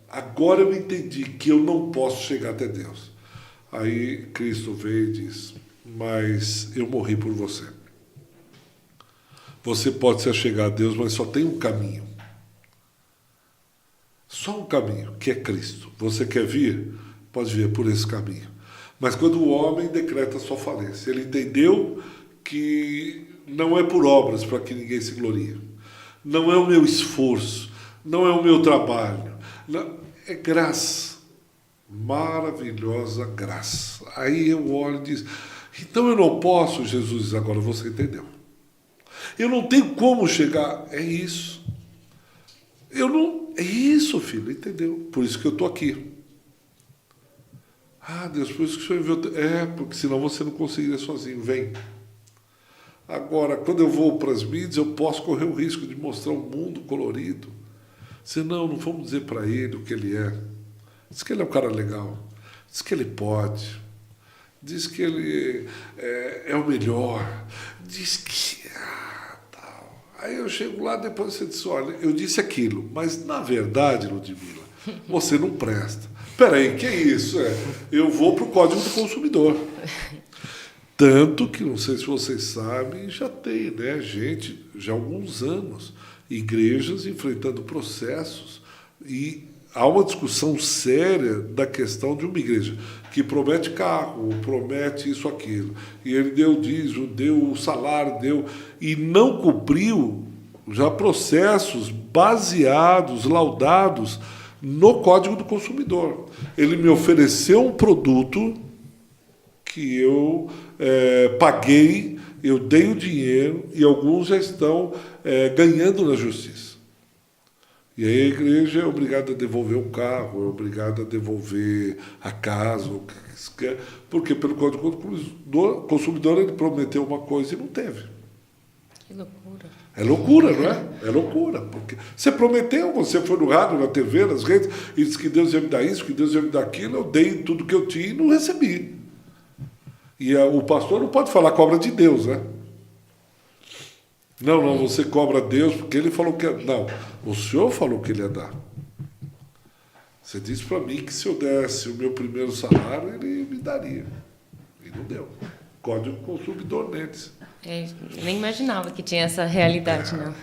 Agora eu entendi que eu não posso chegar até Deus. Aí Cristo veio e diz, mas eu morri por você. Você pode se achegar a Deus, mas só tem um caminho. Só um caminho, que é Cristo. Você quer vir? Pode vir por esse caminho. Mas quando o homem decreta a sua falência, ele entendeu que não é por obras para que ninguém se glorie. Não é o meu esforço, não é o meu trabalho. Não, é graça. Maravilhosa graça. Aí eu olho e digo, então eu não posso, Jesus diz, agora você entendeu. Eu não tenho como chegar. É isso. É isso, filho, entendeu? Por isso que eu estou aqui. Ah, Deus, por isso que o Senhor enviou. Porque senão você não conseguiria sozinho. Vem. Agora, quando eu vou para as mídias, eu posso correr o risco de mostrar um mundo colorido. Senão, não vamos dizer para ele o que ele é. Diz que ele é um cara legal. Diz que ele pode. Diz que ele é o melhor. Diz que... tal. Aí eu chego lá, depois você diz, olha, eu disse aquilo. Mas, na verdade, Ludmila, você não presta. Peraí, que é isso? Eu vou para o Código do Consumidor. Tanto que, não sei se vocês sabem, já tem, né, gente, já há alguns anos, igrejas enfrentando processos e há uma discussão séria da questão de uma igreja que promete carro, promete isso, aquilo, e ele deu dízimo, deu o salário, deu, e não cumpriu já processos baseados, laudados no Código do Consumidor. Ele me ofereceu um produto que eu paguei, eu dei o dinheiro e alguns já estão ganhando na justiça. E aí a igreja é obrigada a devolver o carro, é obrigada a devolver a casa, o que quer, porque pelo Código do Consumidor ele prometeu uma coisa e não teve.
Que loucura.
É loucura, não é? É loucura. Porque você prometeu, você foi no rádio, na TV, nas redes, e disse que Deus ia me dar isso, que Deus ia me dar aquilo, eu dei tudo que eu tinha e não recebi. E o pastor não pode falar cobra de Deus, né? Não, você cobra Deus porque ele falou que... Não, o senhor falou que ele ia dar. Você disse para mim que se eu desse o meu primeiro salário, ele me daria. E não deu. Código Consumidor neles.
Nem imaginava que tinha essa realidade, não.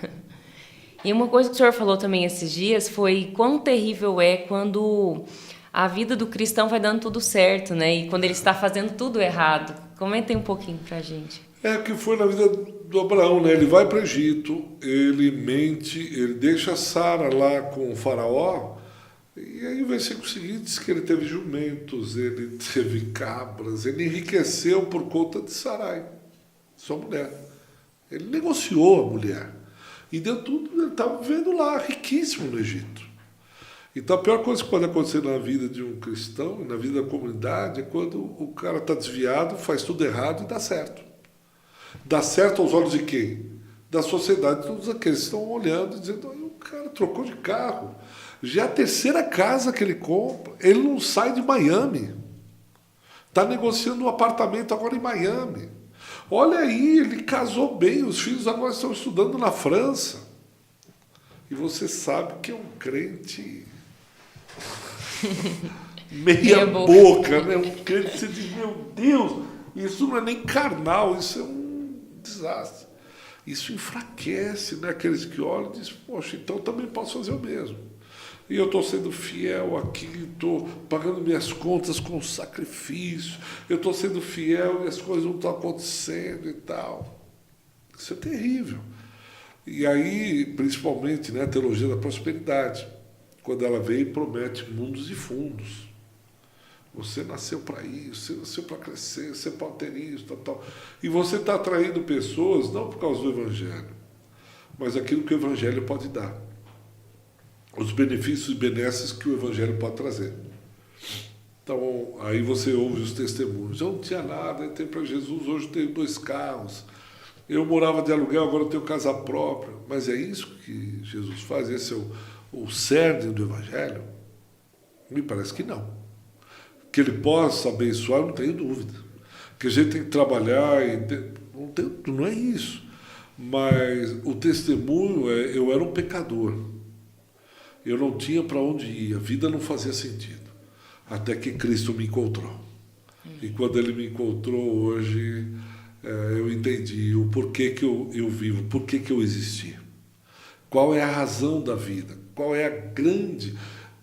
E uma coisa que o senhor falou também esses dias foi quão terrível é quando a vida do cristão vai dando tudo certo, né? E quando ele está fazendo tudo errado. Comentem um pouquinho pra gente.
É o que foi na vida do Abraão, né? Ele vai para o Egito, ele mente, ele deixa Sara lá com o faraó, e aí o versículo seguinte diz que ele teve jumentos, ele teve cabras, ele enriqueceu por conta de Sarai, sua mulher. Ele negociou a mulher. E deu tudo, ele estava vivendo lá, riquíssimo no Egito. Então a pior coisa que pode acontecer na vida de um cristão, na vida da comunidade, é quando o cara está desviado, faz tudo errado e dá certo. Dá certo aos olhos de quem? Da sociedade. Todos aqueles que estão olhando e dizendo, o cara trocou de carro. Já é a terceira casa que ele compra. Ele não sai de Miami. Está negociando um apartamento agora em Miami. Olha aí, ele casou bem. Os filhos agora estão estudando na França. E você sabe que é um crente meia boca, né? Um crente que você diz, meu Deus, isso não é nem carnal, isso é um desastre. Isso enfraquece, né? Aqueles que olham e dizem, poxa, então também posso fazer o mesmo. E eu estou sendo fiel aqui, estou pagando minhas contas com sacrifício, eu estou sendo fiel e as coisas não estão acontecendo e tal. Isso é terrível. E aí, principalmente, né, a teologia da prosperidade, quando ela vem e promete mundos e fundos. Você nasceu para isso, você nasceu para crescer, você pode ter isso, tal. E você está atraindo pessoas, não por causa do Evangelho, mas aquilo que o Evangelho pode dar. Os benefícios e benesses que o Evangelho pode trazer. Então, aí você ouve os testemunhos. Eu não tinha nada, entrei para Jesus, hoje eu tenho 2 carros. Eu morava de aluguel, agora eu tenho casa própria. Mas é isso que Jesus faz? Esse é o cerne do Evangelho? Me parece que não. Que ele possa abençoar, eu não tenho dúvida. Que a gente tem que trabalhar, não é isso. Mas o testemunho é, eu era um pecador. Eu não tinha para onde ir, a vida não fazia sentido. Até que Cristo me encontrou. E quando ele me encontrou hoje, eu entendi o porquê que eu vivo, porquê que eu existi. Qual é a razão da vida? Qual é a grande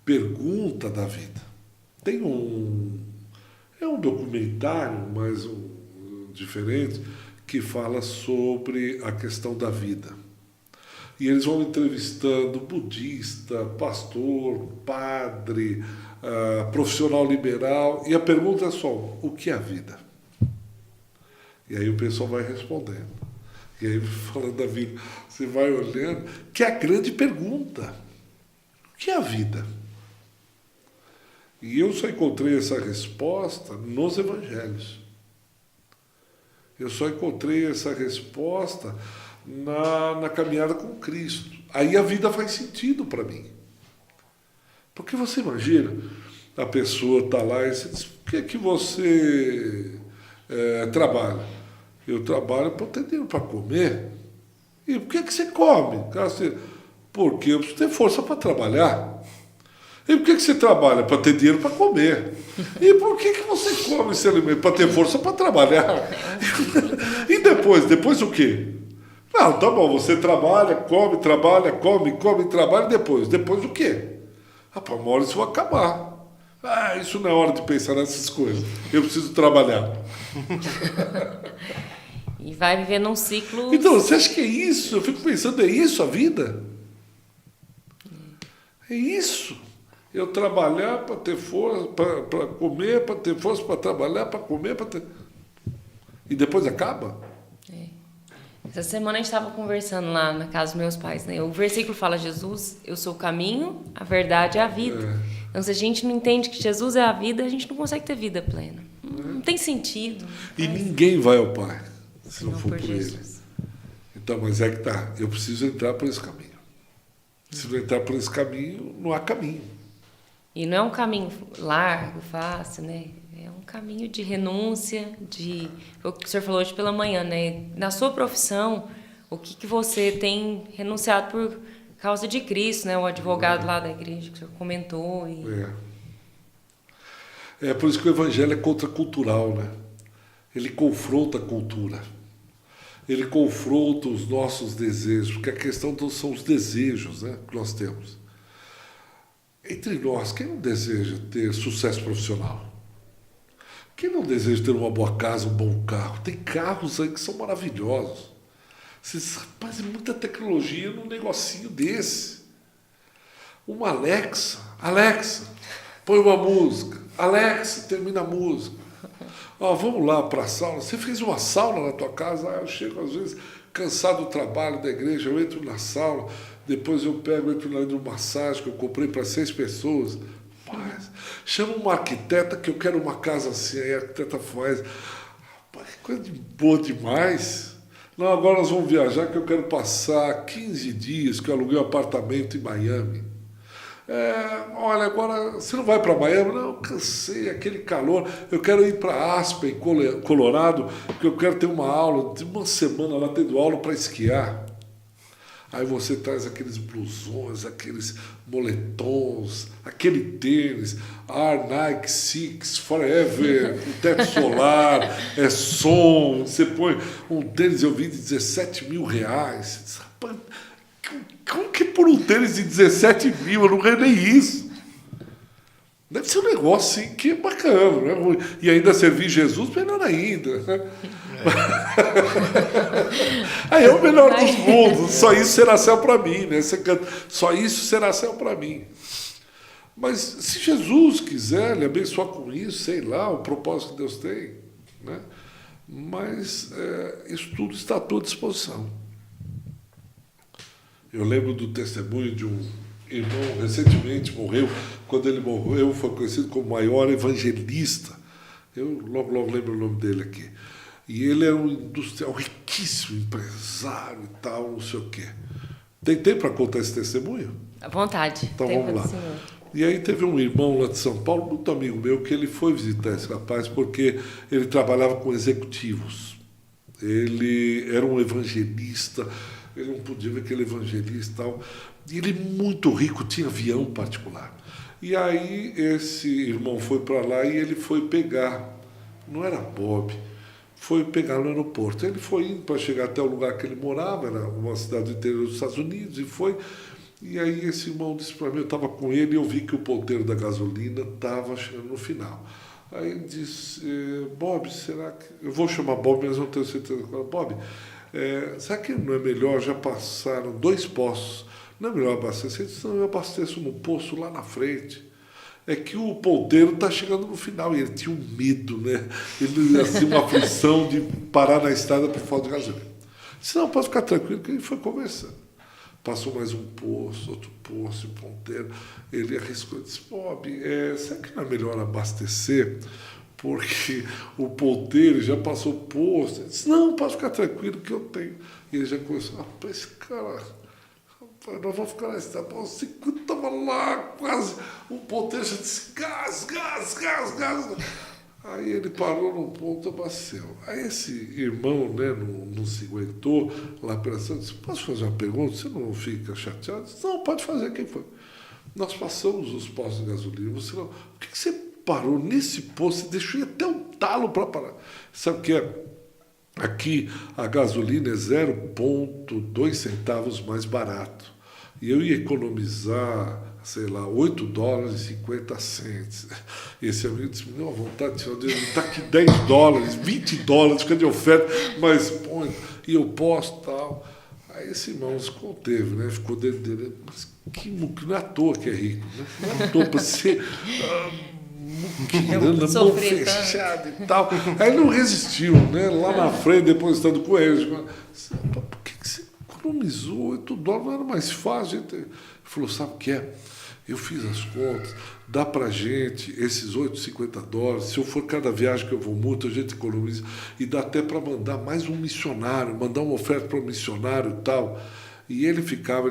pergunta da vida? Tem é um documentário, mas diferente, que fala sobre a questão da vida. E eles vão entrevistando budista, pastor, padre, profissional liberal, e a pergunta é só, o que é a vida? E aí o pessoal vai respondendo. E aí, falando da vida, você vai olhando, que é a grande pergunta. O que é a vida? E eu só encontrei essa resposta nos evangelhos. Eu só encontrei essa resposta na caminhada com Cristo. Aí a vida faz sentido para mim. Porque você imagina, a pessoa está lá e você diz, por que é que você trabalha? Eu trabalho para ter dinheiro para comer. E por que é que você come? Porque eu preciso ter força para trabalhar. E por que você trabalha? Para ter dinheiro para comer. E por que você come esse alimento? Para ter força para trabalhar. E depois o quê? Não, tá bom, você trabalha, come, trabalha, e depois? Depois o quê? Para uma hora isso vai acabar. Isso não é hora de pensar nessas coisas. Eu preciso trabalhar.
E vai vivendo um ciclo...
Então, você acha que é isso? Eu fico pensando, é isso a vida? É isso. Eu trabalhar para ter força, para comer, para ter força para trabalhar, para comer, para ter... E depois acaba?
Essa semana a gente estava conversando lá na casa dos meus pais, né? O versículo fala, Jesus, eu sou o caminho, a verdade e a vida. Então, se a gente não entende que Jesus é a vida, a gente não consegue ter vida plena. Não tem sentido.
E ninguém vai ao Pai se não for por
Jesus.
Ele. Então, mas é que tá, eu preciso entrar por esse caminho. Se não entrar por esse caminho, não há caminho.
E não é um caminho largo, fácil, né? É um caminho de renúncia, o que o senhor falou hoje pela manhã, né? Na sua profissão, o que você tem renunciado por causa de Cristo, né? O advogado lá da igreja que o senhor comentou.
É por isso que o evangelho é contracultural, né? Ele confronta a cultura. Ele confronta os nossos desejos, porque a questão são os desejos, né, que nós temos. Entre nós, quem não deseja ter sucesso profissional? Quem não deseja ter uma boa casa, um bom carro? Tem carros aí que são maravilhosos. Vocês, rapaz, é muita tecnologia num negocinho desse. Uma Alexa, põe uma música. Alexa, termina a música. Vamos lá para a sauna. Você fez uma sauna na tua casa? Eu chego às vezes cansado do trabalho da igreja, eu entro na sauna, depois eu entro na hidromassagem que eu comprei para 6 pessoas. Mas chama uma arquiteta que eu quero uma casa assim, aí a arquiteta faz. Rapaz, que coisa boa demais. Não, agora nós vamos viajar que eu quero passar 15 dias que eu aluguei um apartamento em Miami. Olha, agora você não vai para Miami? Não, eu cansei, aquele calor. Eu quero ir para Aspen, Colorado, porque eu quero ter uma aula, de uma semana lá tendo aula para esquiar. Aí você traz aqueles blusões, aqueles moletons, aquele tênis, Nike, Six, Forever, um teto solar, som. Você põe um tênis, eu vi de R$17.000. Você diz, rapaz, como que por um tênis de 17 mil eu não ganhei nem isso? Deve ser um negócio assim que é bacana, né? E ainda servir Jesus, melhor ainda. Né? Aí é o melhor dos mundos, só isso será céu para mim, né? Você canta, só isso será céu para mim. Mas se Jesus quiser lhe abençoar com isso, sei lá, o propósito que Deus tem, né? Mas isso tudo está à tua disposição. Eu lembro do testemunho de irmão recentemente morreu. Quando ele morreu, foi conhecido como o maior evangelista. Eu logo lembro o nome dele aqui. E ele era um industrial riquíssimo, empresário e tal, não sei o quê. Tem tempo para contar esse testemunho?
À vontade.
Então vamos lá. E aí teve um irmão lá de São Paulo, muito amigo meu, que ele foi visitar esse rapaz porque ele trabalhava com executivos. Ele era um evangelista, ele não podia ver aquele evangelista e tal. E ele muito rico, tinha avião particular. E aí esse irmão foi para lá e ele foi pegar, não era Bob, foi pegar no aeroporto. Ele foi indo para chegar até o lugar que ele morava, era uma cidade do interior dos Estados Unidos, e foi. E aí esse irmão disse para mim, eu estava com ele e eu vi que o ponteiro da gasolina estava chegando no final. Aí ele disse, Bob, será que... Eu vou chamar Bob, mas não tenho certeza. Bob, será que não é melhor, já passaram 2 postos, não é melhor abastecer? Ele disse, não, eu abasteço no posto lá na frente. É que o ponteiro está chegando no final. E ele tinha um medo, né? Ele tinha uma aflição de parar na estrada por falta de gasolina. Disse, não, pode ficar tranquilo, que ele foi conversando. Passou mais um posto, outro posto, um ponteiro. Ele arriscou e disse, Bob, será que não é melhor abastecer? Porque o ponteiro já passou o posto. Ele disse, não, pode ficar tranquilo que eu tenho. E ele já começou, rapaz, esse cara... Nós vamos ficar na estrada. O circuito estava lá, quase. O ponteiro já disse, gás. Aí ele parou num ponto e abasteceu. Aí esse irmão, né, não se aguentou lá pensando, disse, posso fazer uma pergunta? Você não fica chateado? Disse, não, pode fazer, quem foi? Nós passamos os postos de gasolina. Você não, por que você parou nesse posto? Você deixou ir até um talo para parar. Sabe o que é? Aqui a gasolina é 0,2 centavos mais barato. E eu ia economizar, sei lá, $8,50. Esse amigo disse, não, à vontade de tirar o dinheiro, está aqui $10, $20, fica de oferta, mas põe, e eu posso tal. Aí esse irmão se conteve, né? Ficou dentro dele, mas não é à toa que é rico, né? Não é à toa para ser... mão fechada e tal. Aí não resistiu, né? Lá na frente, depois estando com eles. Por que você economizou $8? Não era mais fácil? Ele falou, sabe o que é? Eu fiz as contas, dá pra gente esses $8,50. Se eu for cada viagem que eu vou muito, a gente economiza. E dá até para mandar mais um missionário, mandar uma oferta para um missionário e tal. E ele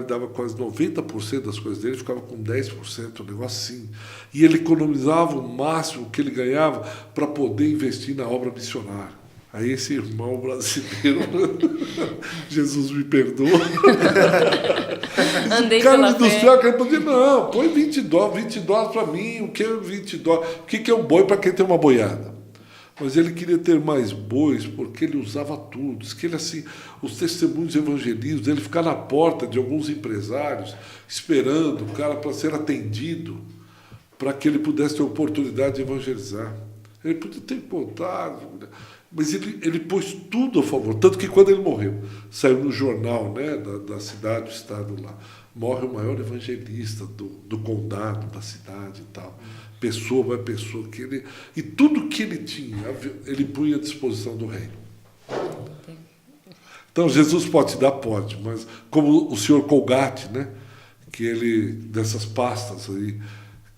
dava quase 90% das coisas dele, ficava com 10%, um negócio assim. E ele economizava o máximo que ele ganhava para poder investir na obra missionária. Aí esse irmão brasileiro, Jesus me perdoa,
Andei
o cara
pela
industrial
fé.
quer poder, não, põe $20 para mim, o que é $20? O que é um boi para quem tem uma boiada? Mas ele queria ter mais bois porque ele usava tudo. Diz que ele, assim, os testemunhos evangelistas, ele ficar na porta de alguns empresários, esperando o cara para ser atendido, para que ele pudesse ter oportunidade de evangelizar. Ele podia ter contado, mas ele pôs tudo a favor. Tanto que quando ele morreu, saiu no jornal, né, da cidade, do estado lá, morre o maior evangelista do condado, da cidade e tal. Pessoa que ele... E tudo que ele tinha, ele punha à disposição do reino. Então, Jesus pode te dar? Pode, mas como o senhor Colgate, né? Que ele, dessas pastas aí,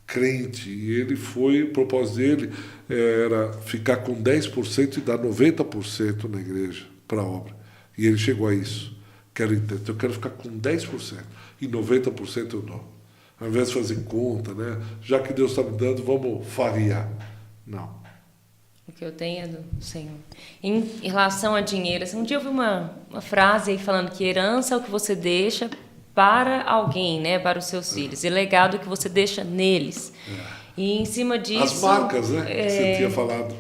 crente, e ele foi, o propósito dele era ficar com 10% e dar 90% na igreja, para a obra. E ele chegou a isso. Eu quero ficar com 10% e 90% eu dou. Ao invés de fazer conta, né? Já que Deus está me dando, vamos farrear. Não.
O que eu tenho é do Senhor. Em relação a dinheiro, um dia eu vi uma frase aí falando que herança é o que você deixa para alguém, né? Para os seus filhos. E legado que você deixa neles. E em cima disso...
As marcas, né? Que você tinha falado.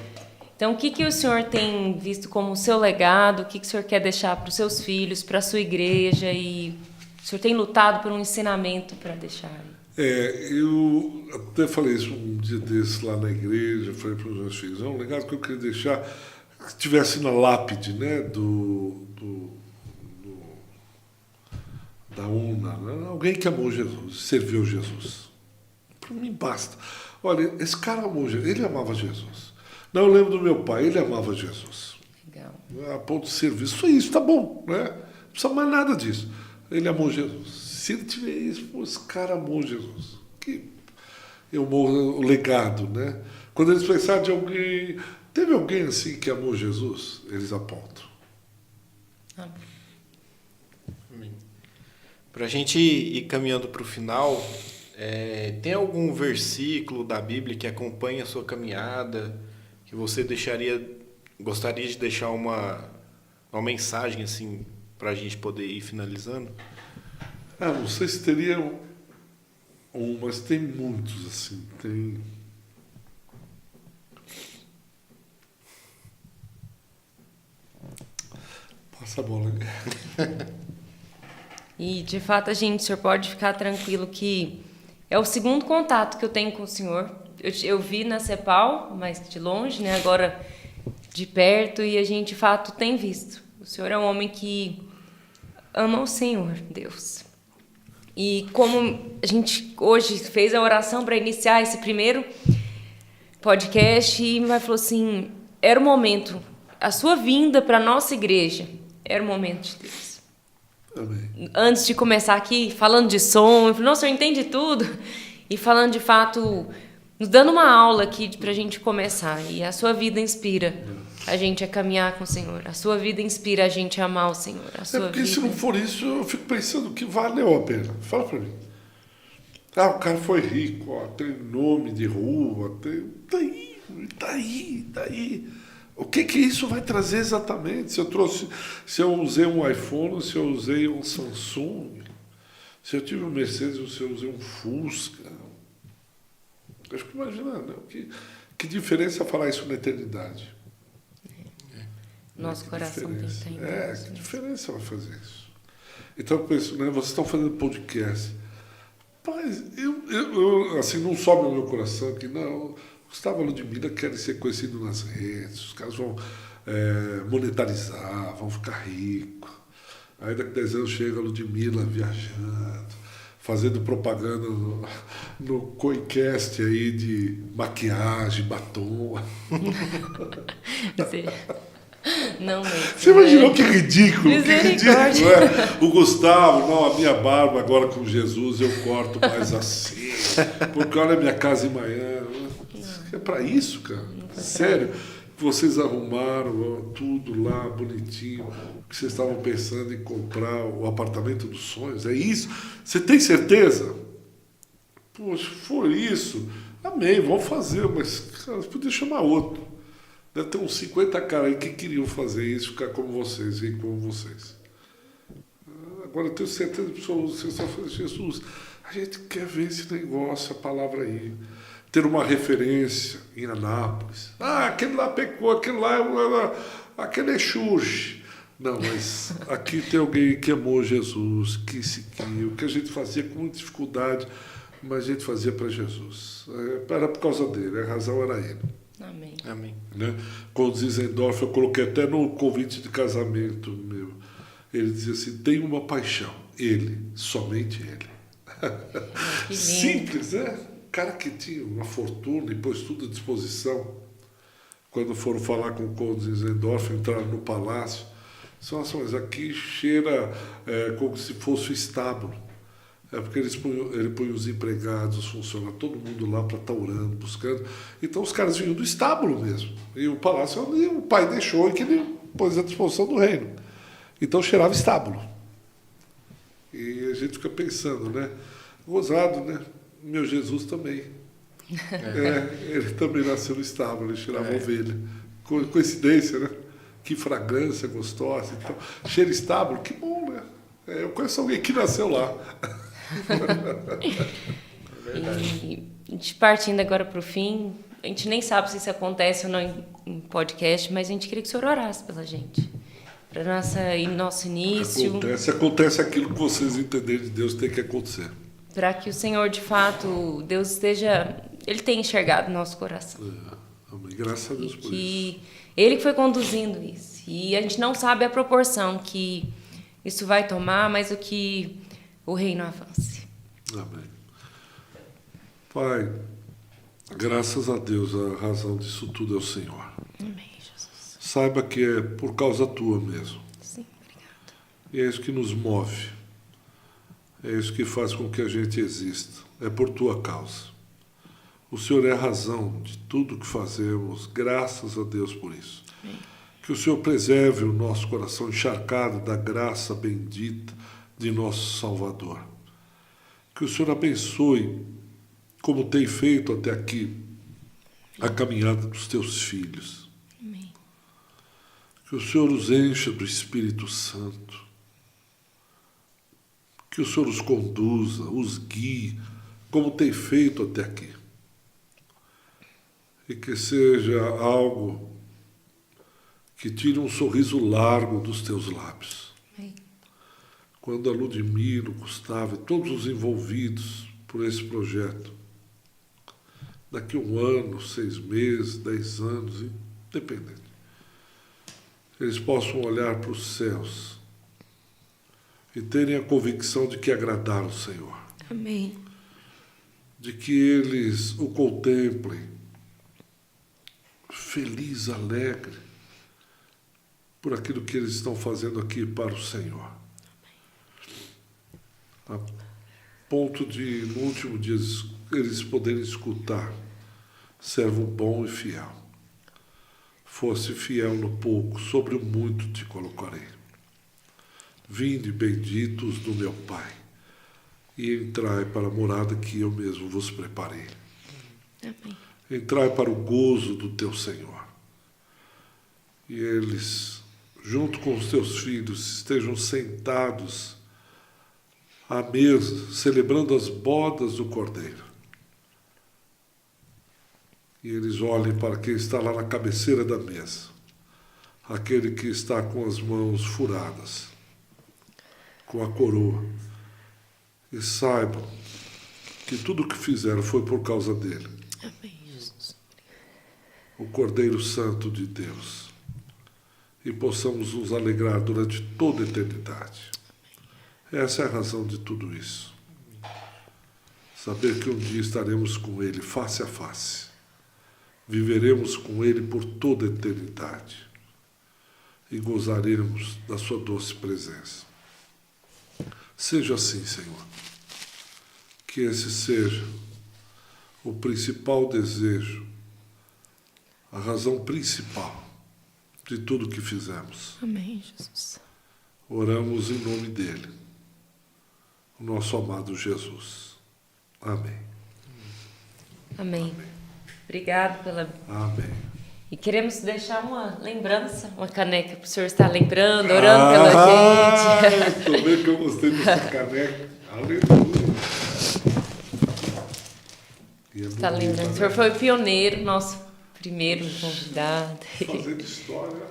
Então, o que o senhor tem visto como o seu legado? O que o senhor quer deixar para os seus filhos, para a sua igreja? E o senhor tem lutado por um ensinamento para deixar?
Eu até falei isso um dia desses lá na igreja, falei para os meus filhos, um legado que eu queria deixar que estivesse na lápide, né, da UNA, né? Alguém que amou Jesus, serviu Jesus. Para mim basta. Olha, esse cara amou Jesus, ele amava Jesus. Não, eu lembro do meu pai, ele amava Jesus.
Legal.
A ponto de serviço, foi isso, tá bom, né? Não precisa mais nada disso. Ele amou Jesus. Se ele tiver isso, pô, esse cara amou Jesus. Que é o legado, né? Quando eles pensaram de alguém... Teve alguém assim que amou Jesus? Eles apontam.
Para a gente ir caminhando para o final, tem algum versículo da Bíblia que acompanha a sua caminhada, que você gostaria de deixar uma mensagem assim para a gente poder ir finalizando?
Não sei se teria mas tem muitos assim. Tem... Passa a bola.
E, de fato, o senhor pode ficar tranquilo que é o segundo contato que eu tenho com o senhor. Eu vi na CEPAL, mas de longe, né? Agora de perto, e a gente, de fato, tem visto. O senhor é um homem que ama o Senhor, Deus. E como a gente hoje fez a oração para iniciar esse primeiro podcast, e vai falou assim, era o momento, a sua vinda para a nossa igreja, era o momento de Deus.
Amém.
Antes de começar aqui, falando de som, eu falei, nossa, o senhor entende tudo? E falando de fato, nos dando uma aula aqui para a gente começar. E a sua vida inspira a gente a caminhar com o Senhor. A sua vida inspira a gente a amar o Senhor.
Porque se não for isso, eu fico pensando que valeu a pena. Fala para mim. O cara foi rico, tem nome de rua, tá aí. O que isso vai trazer exatamente? Se eu usei um iPhone, se eu usei um Samsung, se eu tive um Mercedes, ou se eu usei um Fusca. Eu fico imaginando, né? Que diferença falar isso na eternidade?
Nosso coração tem que estar em Deus.
Que diferença vai fazer isso? Então eu penso, né? Vocês estão fazendo podcast. Rapaz, eu assim, não sobe no meu coração que não. Gustavo e Ludmilla querem ser conhecidos nas redes, os caras vão monetarizar, vão ficar ricos. Aí daqui a 10 anos chega a Ludmilla viajando, fazendo propaganda no Coicast aí de maquiagem, batom.
Não,
você imaginou que ridículo?
Misericórdia.
O Gustavo, não, a minha barba agora com Jesus eu corto mais assim, porque olha a minha casa em Miami. É para isso, cara. Sério. Vocês arrumaram tudo lá bonitinho, que vocês estavam pensando em comprar o apartamento dos sonhos. É isso? Você tem certeza? Poxa, foi isso. Amém, vamos fazer, mas cara, podia chamar outro. Deve ter uns 50 caras aí que queriam fazer isso, ficar como vocês, e como vocês. Agora eu tenho certeza que vocês estão falando, Jesus, a gente quer ver esse negócio, a palavra aí. Ter uma referência em Anápolis. Aquele lá pecou, aquele é Xurge. Não, mas aqui tem alguém que amou Jesus, o que a gente fazia com muita dificuldade, mas a gente fazia para Jesus. Era por causa dele, a razão era ele.
Amém.
Amém.
Né? Com o Zizendorf, eu coloquei até no convite de casamento meu. Ele dizia assim, tem uma paixão, ele, somente ele.
Que
Simples, né? Cara que tinha uma fortuna e pôs tudo à disposição. Quando foram falar com o Conde Zizendorf, entraram no palácio. Nossa, mas aqui cheira como se fosse o estábulo. Porque ele põe os empregados, os funcionários, todo mundo lá para estar orando, buscando. Então os caras vinham do estábulo mesmo. E o palácio o pai deixou e que ele pôs à disposição do reino. Então cheirava estábulo. E a gente fica pensando, né? Gozado, né? Meu Jesus também. Ele também nasceu no estábulo, ele cheirava ovelha. Coincidência, né? Que fragrância gostosa. Então, cheira estábulo, que bom, né? Eu conheço alguém que nasceu lá.
E a gente partindo agora para o fim, a gente nem sabe se isso acontece ou não em podcast, mas a gente queria que o senhor orasse pela gente. Para nosso início.
Acontece aquilo que vocês entenderem de Deus tem que acontecer.
Para que o Senhor, de fato, Deus esteja... Ele tem enxergado o nosso coração.
Amém. Graças a Deus por isso.
Ele que foi conduzindo isso. E a gente não sabe a proporção que isso vai tomar, mas o que o reino avance.
Amém. Pai, graças a Deus, a razão disso tudo é o Senhor.
Amém, Jesus.
Saiba que é por causa tua mesmo.
Sim, obrigada.
E é isso que nos move. É isso que faz com que a gente exista. É por tua causa. O Senhor é a razão de tudo que fazemos. Graças a Deus por isso.
Amém.
Que o Senhor preserve o nosso coração encharcado da graça bendita de nosso Salvador. Que o Senhor abençoe, como tem feito até aqui, a caminhada dos teus filhos.
Amém.
Que o Senhor os encha do Espírito Santo. Que o Senhor os conduza, os guie, como tem feito até aqui. E que seja algo que tire um sorriso largo dos teus lábios.
Amém.
Quando a Ludmila, o Gustavo e todos os envolvidos por esse projeto, daqui 1 ano, 6 meses, 10 anos, independente, eles possam olhar para os céus e terem a convicção de que agradaram o Senhor.
Amém.
De que eles o contemplem feliz, alegre, por aquilo que eles estão fazendo aqui para o Senhor. A ponto de, no último dia, eles poderem escutar: servo bom e fiel. Fosse fiel no pouco, sobre o muito te colocarei. Vinde, benditos do meu Pai, e entrai para a morada que eu mesmo vos preparei.
Amém.
Entrai para o gozo do teu Senhor. E eles, junto com os teus filhos, estejam sentados à mesa, celebrando as bodas do Cordeiro. E eles olhem para quem está lá na cabeceira da mesa, aquele que está com as mãos furadas, com a coroa, e saibam que tudo o que fizeram foi por causa dele.
Amém, Jesus.
O Cordeiro Santo de Deus, e possamos nos alegrar durante toda a eternidade. Essa é a razão de tudo isso. Saber que um dia estaremos com Ele face a face. Viveremos com Ele por toda a eternidade. E gozaremos da sua doce presença. Seja assim, Senhor. Que esse seja o principal desejo, a razão principal de tudo que fizemos.
Amém, Jesus.
Oramos em nome dele, o nosso amado Jesus. Amém.
Amém. Obrigado pela...
Amém.
E queremos deixar uma lembrança, uma caneca para o senhor estar lembrando, orando pela gente.
Estou vendo que eu gostei dessa caneca. Aleluia.
Está lembrando. O senhor foi o pioneiro, nosso primeiro convidado.
Fazendo história.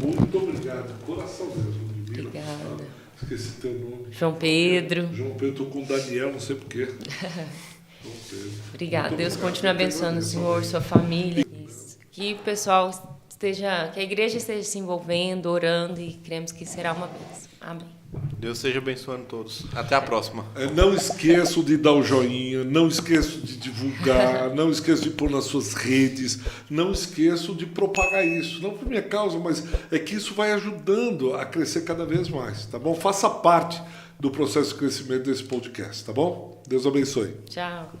Muito obrigado. Coração mesmo.
Obrigada.
Esqueci teu nome.
João Pedro.
João Pedro, com Daniel, não sei porquê.
Obrigada. Deus continue abençoando o senhor, sua família. Isso. Que o pessoal esteja, que a igreja esteja se envolvendo, orando, e cremos que será uma bênção. Amém.
Deus esteja abençoando todos. Até a próxima.
Não esqueçam de dar o joinha, não esqueçam de divulgar, não esqueçam de pôr nas suas redes, não esqueçam de propagar isso. Não por minha causa, mas é que isso vai ajudando a crescer cada vez mais, tá bom? Faça parte do processo de crescimento desse podcast, tá bom? Deus abençoe.
Tchau.